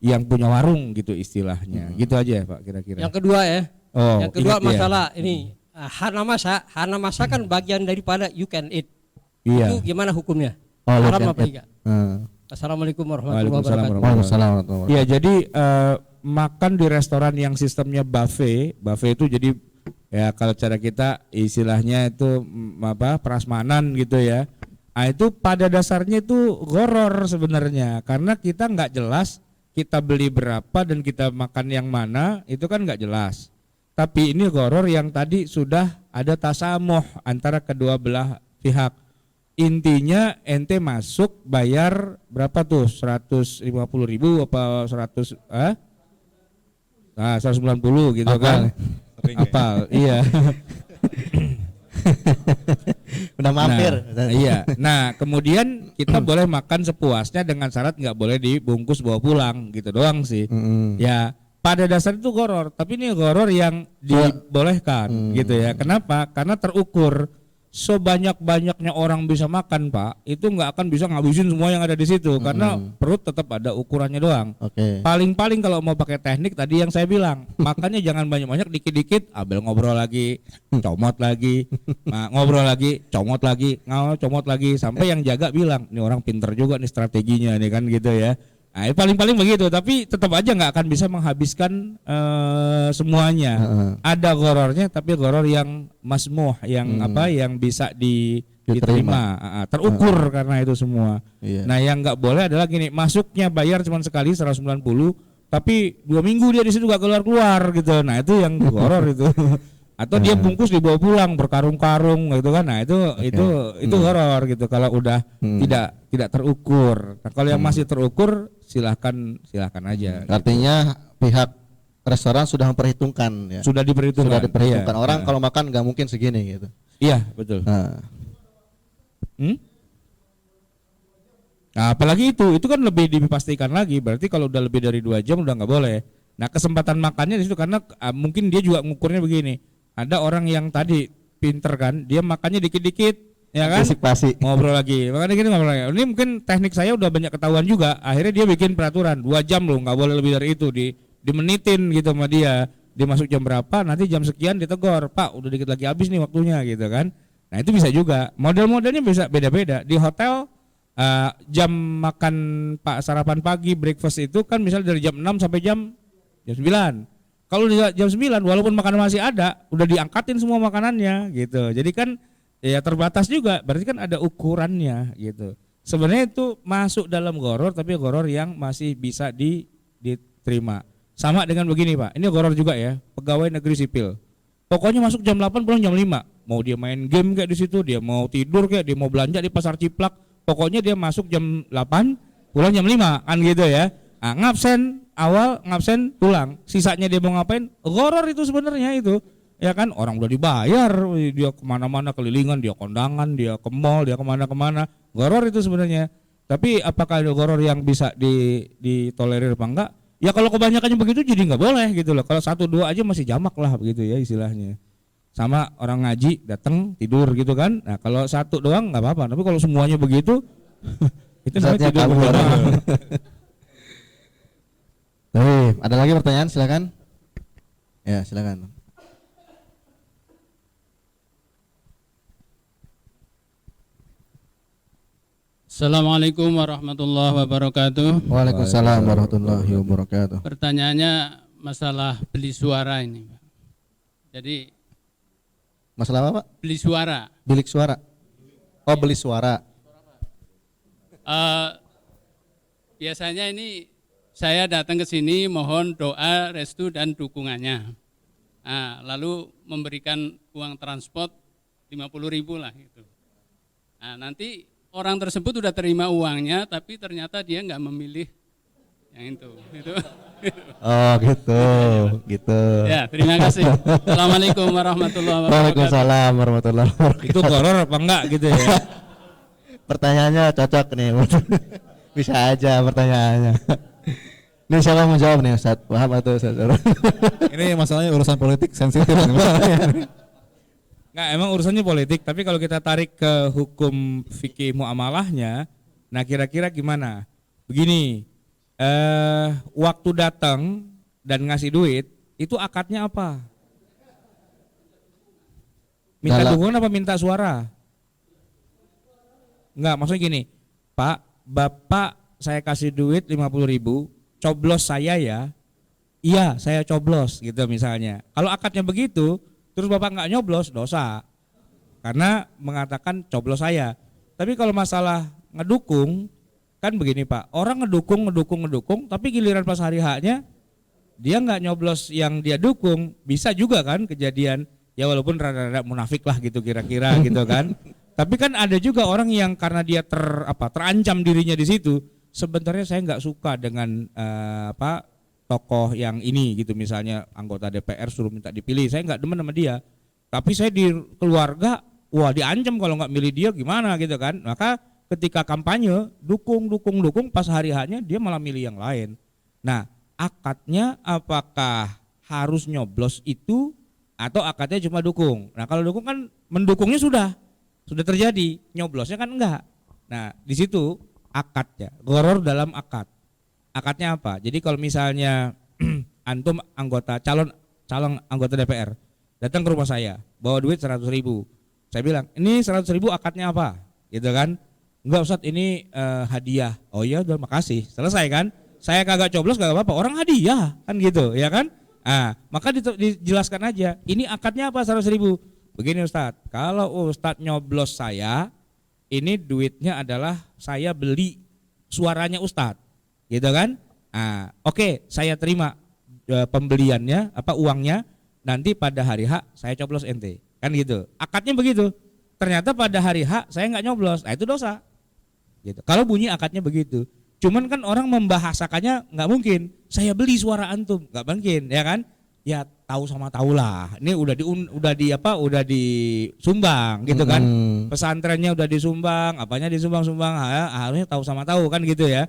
C: yang punya warung gitu istilahnya. Gitu aja ya Pak kira-kira.
D: yang kedua ya. Yang kedua masalah
C: ya.
D: ini hana masa kan bagian daripada you can eat.
C: Iya.
D: Itu gimana hukumnya?
A: Oh,
D: Haram apa enggak? Assalamualaikum warahmatullahi wabarakatuh.
A: Waalaikumsalam.
C: Iya, jadi makan di restoran yang sistemnya buffet itu jadi ya kalau cara kita istilahnya itu prasmanan gitu ya. Nah, itu pada dasarnya itu gharar sebenarnya, karena kita nggak jelas kita beli berapa dan kita makan yang mana, itu kan nggak jelas. Tapi ini gharar yang tadi sudah ada tasamuh antara kedua belah pihak. Intinya ente masuk bayar berapa tuh, 150.000 apa 100 190 gitu kan. Apal, iya.
A: Udah mampir.
C: Nah, iya. Nah, kemudian kita boleh makan sepuasnya dengan syarat nggak boleh dibungkus bawa pulang, gitu doang sih. Ya, pada dasar itu gharar, tapi ini gharar yang dibolehkan, gitu ya. Kenapa? Karena terukur. Sebanyak-banyaknya orang bisa makan Pak, itu nggak akan bisa ngabisin semua yang ada di situ, karena perut tetap ada ukurannya doang. Paling-paling kalau mau pakai teknik tadi yang saya bilang, makannya jangan banyak-banyak, dikit-dikit, abel ngobrol lagi, comot lagi, ngobrol lagi, comot lagi, sampai yang jaga bilang, ini orang pinter juga nih strateginya nih kan gitu ya. Nah, paling-paling begitu, tapi tetap aja nggak akan bisa menghabiskan semuanya. Ada gharornya, tapi gharor yang masmuh, yang yang bisa diterima, terukur karena itu semua. Nah, yang nggak boleh adalah gini, masuknya bayar cuma sekali 190, tapi 2 minggu dia di situ nggak keluar gitu. Nah, itu yang gharor itu. Atau dia bungkus dibawa pulang berkarung-karung gitu kan. Nah, itu gharor gitu kalau udah tidak terukur. Nah, kalau yang masih terukur silahkan aja.
A: Artinya pihak restoran sudah memperhitungkan ya.
C: Sudah diperhitungkan. Iya.
A: Orang kalau makan nggak mungkin segini gitu.
C: Iya, betul. Nah, apalagi itu kan lebih dipastikan lagi. Berarti kalau udah lebih dari 2 jam udah nggak boleh. Nah, kesempatan makannya di situ karena mungkin dia juga ngukurnya begini. Ada orang yang tadi pinter kan, dia makannya dikit-dikit, ya kan?
A: Pasti.
C: Ngobrol lagi, makanya gini ngobrol lagi. Ini mungkin teknik saya udah banyak ketahuan juga. Akhirnya dia bikin peraturan 2 jam loh, nggak boleh lebih dari itu. Dimenitin gitu sama dia. Dia masuk jam berapa, nanti jam sekian ditegur, Pak udah dikit lagi habis nih waktunya gitu kan. Nah itu bisa juga. Model-modelnya bisa beda-beda. Di hotel jam makan sarapan pagi, breakfast itu kan misalnya dari jam 6 sampai jam 9. Kalau di jam 9 walaupun makanan masih ada, udah diangkatin semua makanannya gitu. Jadi kan ya terbatas juga, berarti kan ada ukurannya gitu. Sebenarnya itu masuk dalam gharar, tapi gharar yang masih bisa diterima. Sama dengan begini Pak, ini gharar juga ya, pegawai negeri sipil. Pokoknya masuk jam 8 pulang jam 5. Mau dia main game kayak di situ, dia mau tidur kayak, dia mau belanja di pasar Ciplak, pokoknya dia masuk jam 8 pulang jam 5 kan gitu ya. Nah, ngabsen awal, ngabsen pulang. Sisanya dia mau ngapain? Gharar itu sebenarnya itu. Ya kan, orang udah dibayar, dia kemana-mana kelilingan, dia kondangan, dia ke mall, dia kemana-kemana. Gharar itu sebenarnya. Tapi apakah ada gharar yang bisa ditolerir apa enggak? Ya kalau kebanyakannya begitu jadi nggak boleh gitu loh. Kalau 1-2 aja masih jamak lah begitu ya istilahnya. Sama orang ngaji datang tidur gitu kan. Nah kalau 1 doang nggak apa-apa. Tapi kalau semuanya begitu itu namanya tidur berjamaah.
A: Ada lagi pertanyaan, silakan. Ya, silakan.
E: Assalamualaikum warahmatullahi wabarakatuh.
A: Waalaikumsalam warahmatullahi wabarakatuh.
E: Pertanyaannya masalah beli suara ini, Pak. Jadi
A: Masalah apa, Pak?
E: beli suara.
A: Bilik suara. Oh, beli suara.
E: Biasanya ini saya datang ke sini mohon doa, restu dan dukungannya. Nah, lalu memberikan uang transport 50.000 lah gitu. Nah, nanti orang tersebut sudah terima uangnya, tapi ternyata dia nggak memilih yang itu.
A: Oh, gitu.
E: Ya, terima kasih. Assalamualaikum warahmatullahi wabarakatuh.
A: Waalaikumsalam warahmatullahi wabarakatuh.
C: Itu gharar apa enggak gitu ya.
A: Pertanyaannya cocok nih. Bisa aja pertanyaannya. Ini siapa mau jawab nih, Ustaz? Wahab atau Ustaz?
B: Ini masalahnya urusan politik sensitif.
C: Nggak, emang urusannya politik, tapi kalau kita tarik ke hukum fikih muamalahnya, nah kira-kira gimana? Begini, waktu datang dan ngasih duit, itu akadnya apa? Minta dukungan apa minta suara? Enggak, maksudnya gini, Pak, Bapak saya kasih duit 50.000, coblos saya ya, iya saya coblos gitu misalnya. Kalau akadnya begitu, terus Bapak nggak nyoblos, dosa. Karena mengatakan coblos saya. Tapi kalau masalah ngedukung, kan begini Pak, orang ngedukung, tapi giliran pas hari haknya, dia nggak nyoblos yang dia dukung, bisa juga kan kejadian, ya walaupun rada-rada munafik lah gitu kira-kira gitu kan. Tapi kan ada juga orang yang karena dia terancam dirinya di situ, sebenarnya saya nggak suka dengan tokoh yang ini gitu, misalnya anggota DPR suruh minta dipilih, saya nggak demen sama dia, tapi saya di keluarga wah diancam kalau nggak milih dia gimana gitu kan. Maka ketika kampanye dukung pas hari haknya dia malah milih yang lain. Nah akadnya apakah harus nyoblos itu atau akadnya cuma dukung? Nah kalau dukung kan mendukungnya sudah terjadi, nyoblosnya kan enggak. Nah di situ akadnya, gharar dalam akad. Akadnya apa? Jadi kalau misalnya antum calon anggota DPR datang ke rumah saya bawa duit 100.000, saya bilang ini 100.000 akadnya apa? Gitu kan? Enggak Ustadz, ini hadiah. Oh iya udah makasih, selesai kan? Saya kagak coblos gak apa-apa, orang hadiah kan gitu ya kan? Maka dijelaskan aja ini akadnya apa 100.000. Begini Ustadz, kalau Ustadz nyoblos saya, ini duitnya adalah saya beli suaranya Ustadz. Gitu kan? Oke, saya terima pembeliannya, uangnya, nanti pada hari H saya coblos ente. Kan gitu. Akadnya begitu. Ternyata pada hari H saya nggak nyoblos, itu dosa. Gitu. Kalau bunyi akadnya begitu. Cuman kan orang membahasakannya nggak mungkin. Saya beli suara antum, nggak mungkin, ya kan? Ya tahu sama tahu lah. Ini udah disumbang gitu kan. Pesantrennya udah disumbang, apanya disumbang-sumbang, harusnya tahu sama tahu kan gitu ya.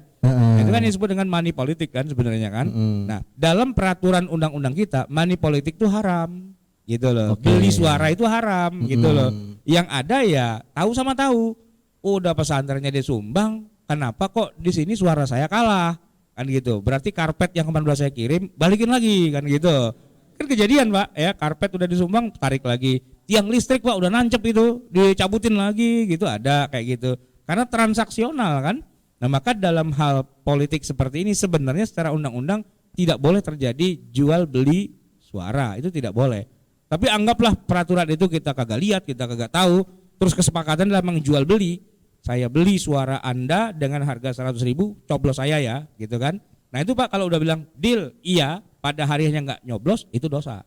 C: Itu kan disebut dengan money politik kan sebenarnya kan. Nah, dalam peraturan undang-undang kita money politik itu haram. Gitu loh. Beli suara itu haram gitu loh. Yang ada ya tahu sama tahu. Udah pesantrennya disumbang, kenapa kok di sini suara saya kalah? Kan gitu. Berarti karpet yang kemarin saya kirim balikin lagi kan gitu. Kan kejadian Pak ya, karpet udah disumbang tarik lagi. Tiang listrik Pak udah nancep itu dicabutin lagi gitu, ada kayak gitu. Karena transaksional kan. Nah maka dalam hal politik seperti ini sebenarnya secara undang-undang tidak boleh terjadi jual beli suara, itu tidak boleh. Tapi anggaplah peraturan itu kita kagak lihat, kita kagak tahu, terus kesepakatan adalah menjual beli. Saya beli suara Anda dengan harga 100.000, coblos saya ya, gitu kan. Nah itu Pak kalau udah bilang deal, iya, pada harinya nggak nyoblos, itu dosa.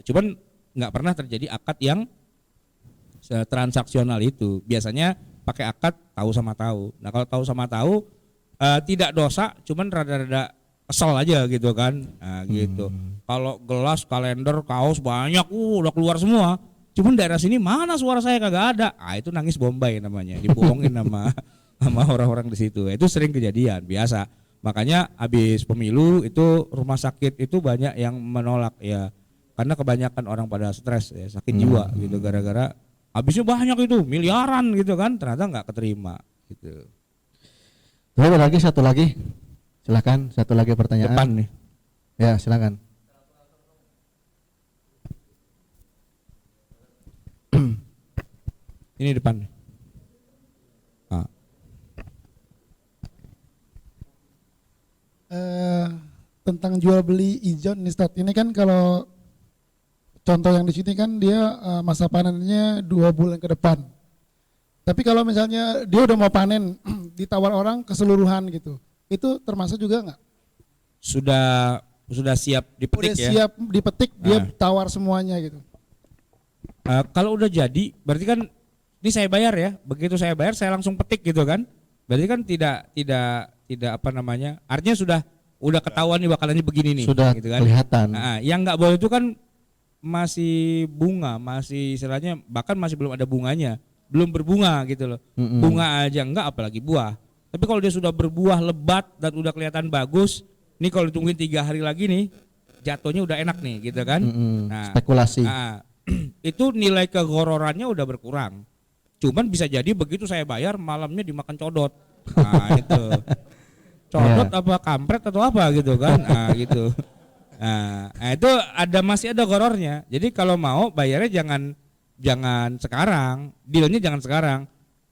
C: Cuman nggak pernah terjadi akad yang transaksional itu. Biasanya pakai akad tahu sama tahu. Nah kalau tahu sama tahu tidak dosa, cuman rada-rada kesel aja gitu kan. Nah, gitu. Kalau gelas, kalender, kaos banyak, udah keluar semua. Cuman daerah sini mana suara saya kagak ada. Ah itu nangis Bombay namanya, dibohongin sama orang-orang di situ. Itu sering kejadian, biasa. Makanya habis pemilu itu rumah sakit itu banyak yang menolak ya. Karena kebanyakan orang pada stres ya, sakit jiwa gitu gara-gara habisnya banyak itu, miliaran gitu kan, ternyata nggak keterima gitu.
A: Terus ada lagi satu lagi. Silakan, satu lagi pertanyaan.
C: Depan nih.
A: Ya, silakan.
C: Ini depan nih.
F: Tentang jual beli ijon nih Ustadz, ini kan kalau contoh yang di sini kan dia masa panennya 2 bulan ke depan. Tapi kalau misalnya dia udah mau panen ditawar orang keseluruhan gitu, itu termasuk juga nggak?
C: Sudah siap dipetik
F: Udah
C: ya.
F: siap dipetik dia tawar semuanya gitu.
C: Kalau udah jadi, berarti kan ini saya bayar ya. Begitu saya bayar, saya langsung petik gitu kan. Berarti kan tidak apa namanya? Artinya udah ketahuan nih bakalannya begini nih.
A: Sudah
C: gitu kan.
A: kelihatan.
C: Yang nggak boleh itu kan masih bunga, masih istilahnya bahkan masih belum ada bunganya, belum berbunga gitu loh. Bunga aja enggak, apalagi buah. Tapi kalau dia sudah berbuah lebat dan udah kelihatan bagus, nih kalau ditungguin 3 hari lagi nih, jatuhnya udah enak nih gitu kan.
A: Spekulasi.
C: Itu nilai kegororannya udah berkurang. Cuman bisa jadi begitu saya bayar malamnya dimakan codot. Nah itu codot apa kampret atau apa gitu kan. Nah gitu. Nah itu masih ada gorornya. Jadi kalau mau bayarnya jangan sekarang, dealnya jangan sekarang.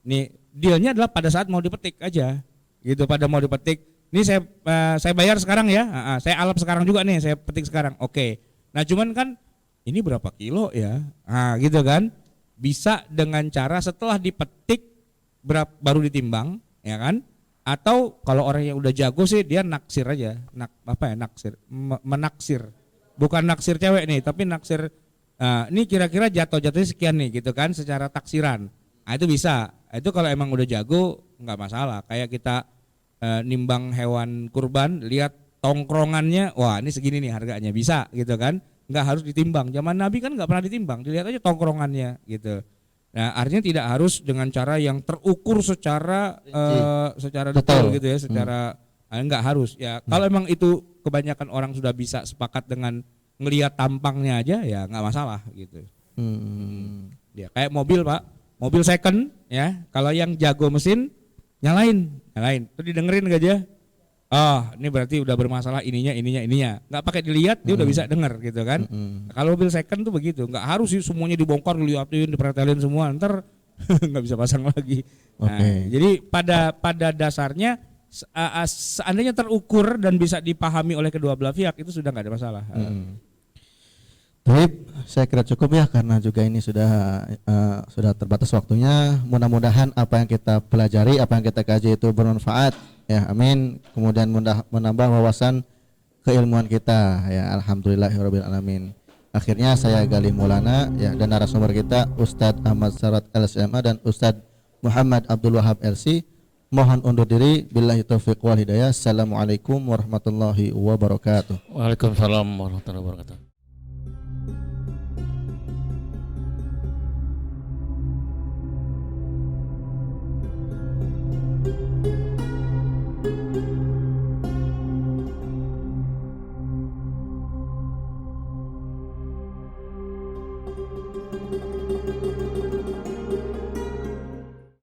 C: Nih dealnya adalah pada saat mau dipetik aja. Gitu, pada mau dipetik. Ini saya bayar sekarang ya. Saya alap sekarang juga nih, saya petik sekarang. Oke. Nah cuman kan ini berapa kilo ya? Nah gitu kan. Bisa dengan cara setelah dipetik baru ditimbang, ya kan? Atau kalau orang yang udah jago sih dia naksir aja, menaksir, bukan naksir cewek nih, tapi naksir. Ini kira-kira jatuhnya sekian nih, gitu kan? Secara taksiran. Nah itu bisa. Itu kalau emang udah jago nggak masalah. Kayak kita nimbang hewan kurban, lihat tongkrongannya, wah ini segini nih harganya, bisa gitu kan? Nggak harus ditimbang. Zaman Nabi kan nggak pernah ditimbang, dilihat aja tongkrongannya gitu. Nah artinya tidak harus dengan cara yang terukur secara detail gitu ya, secara nggak harus ya. Kalau emang itu kebanyakan orang sudah bisa sepakat dengan ngelihat tampangnya aja ya nggak masalah gitu. Ya kayak mobil Pak, mobil second ya, kalau yang jago mesin nyalain, terus didengerin gak aja. Oh ini berarti udah bermasalah ininya, nggak pakai dilihat dia udah bisa denger gitu kan. Kalau mobil second tuh begitu, nggak harus sih semuanya dibongkar, dilihatin, dipretelin semua, ntar nggak bisa pasang lagi. Nah, jadi pada dasarnya seandainya terukur dan bisa dipahami oleh kedua belah pihak itu sudah nggak ada masalah.
A: Baik, saya kira cukup ya karena juga ini sudah terbatas waktunya. Mudah-mudahan apa yang kita pelajari, apa yang kita kaji itu bermanfaat. Ya, amin. Kemudian menambah wawasan keilmuan kita. Ya, alhamdulillahirabbil alamin. Akhirnya saya Galih Maulana ya, dan narasumber kita Ustadz Ahmad Sarat LSMA dan Ustadz Muhammad Abdul Wahab LC. Mohon undur diri. Billahi taufiq wal hidayah. Assalamualaikum warahmatullahi wabarakatuh.
G: Waalaikumsalam warahmatullahi wabarakatuh.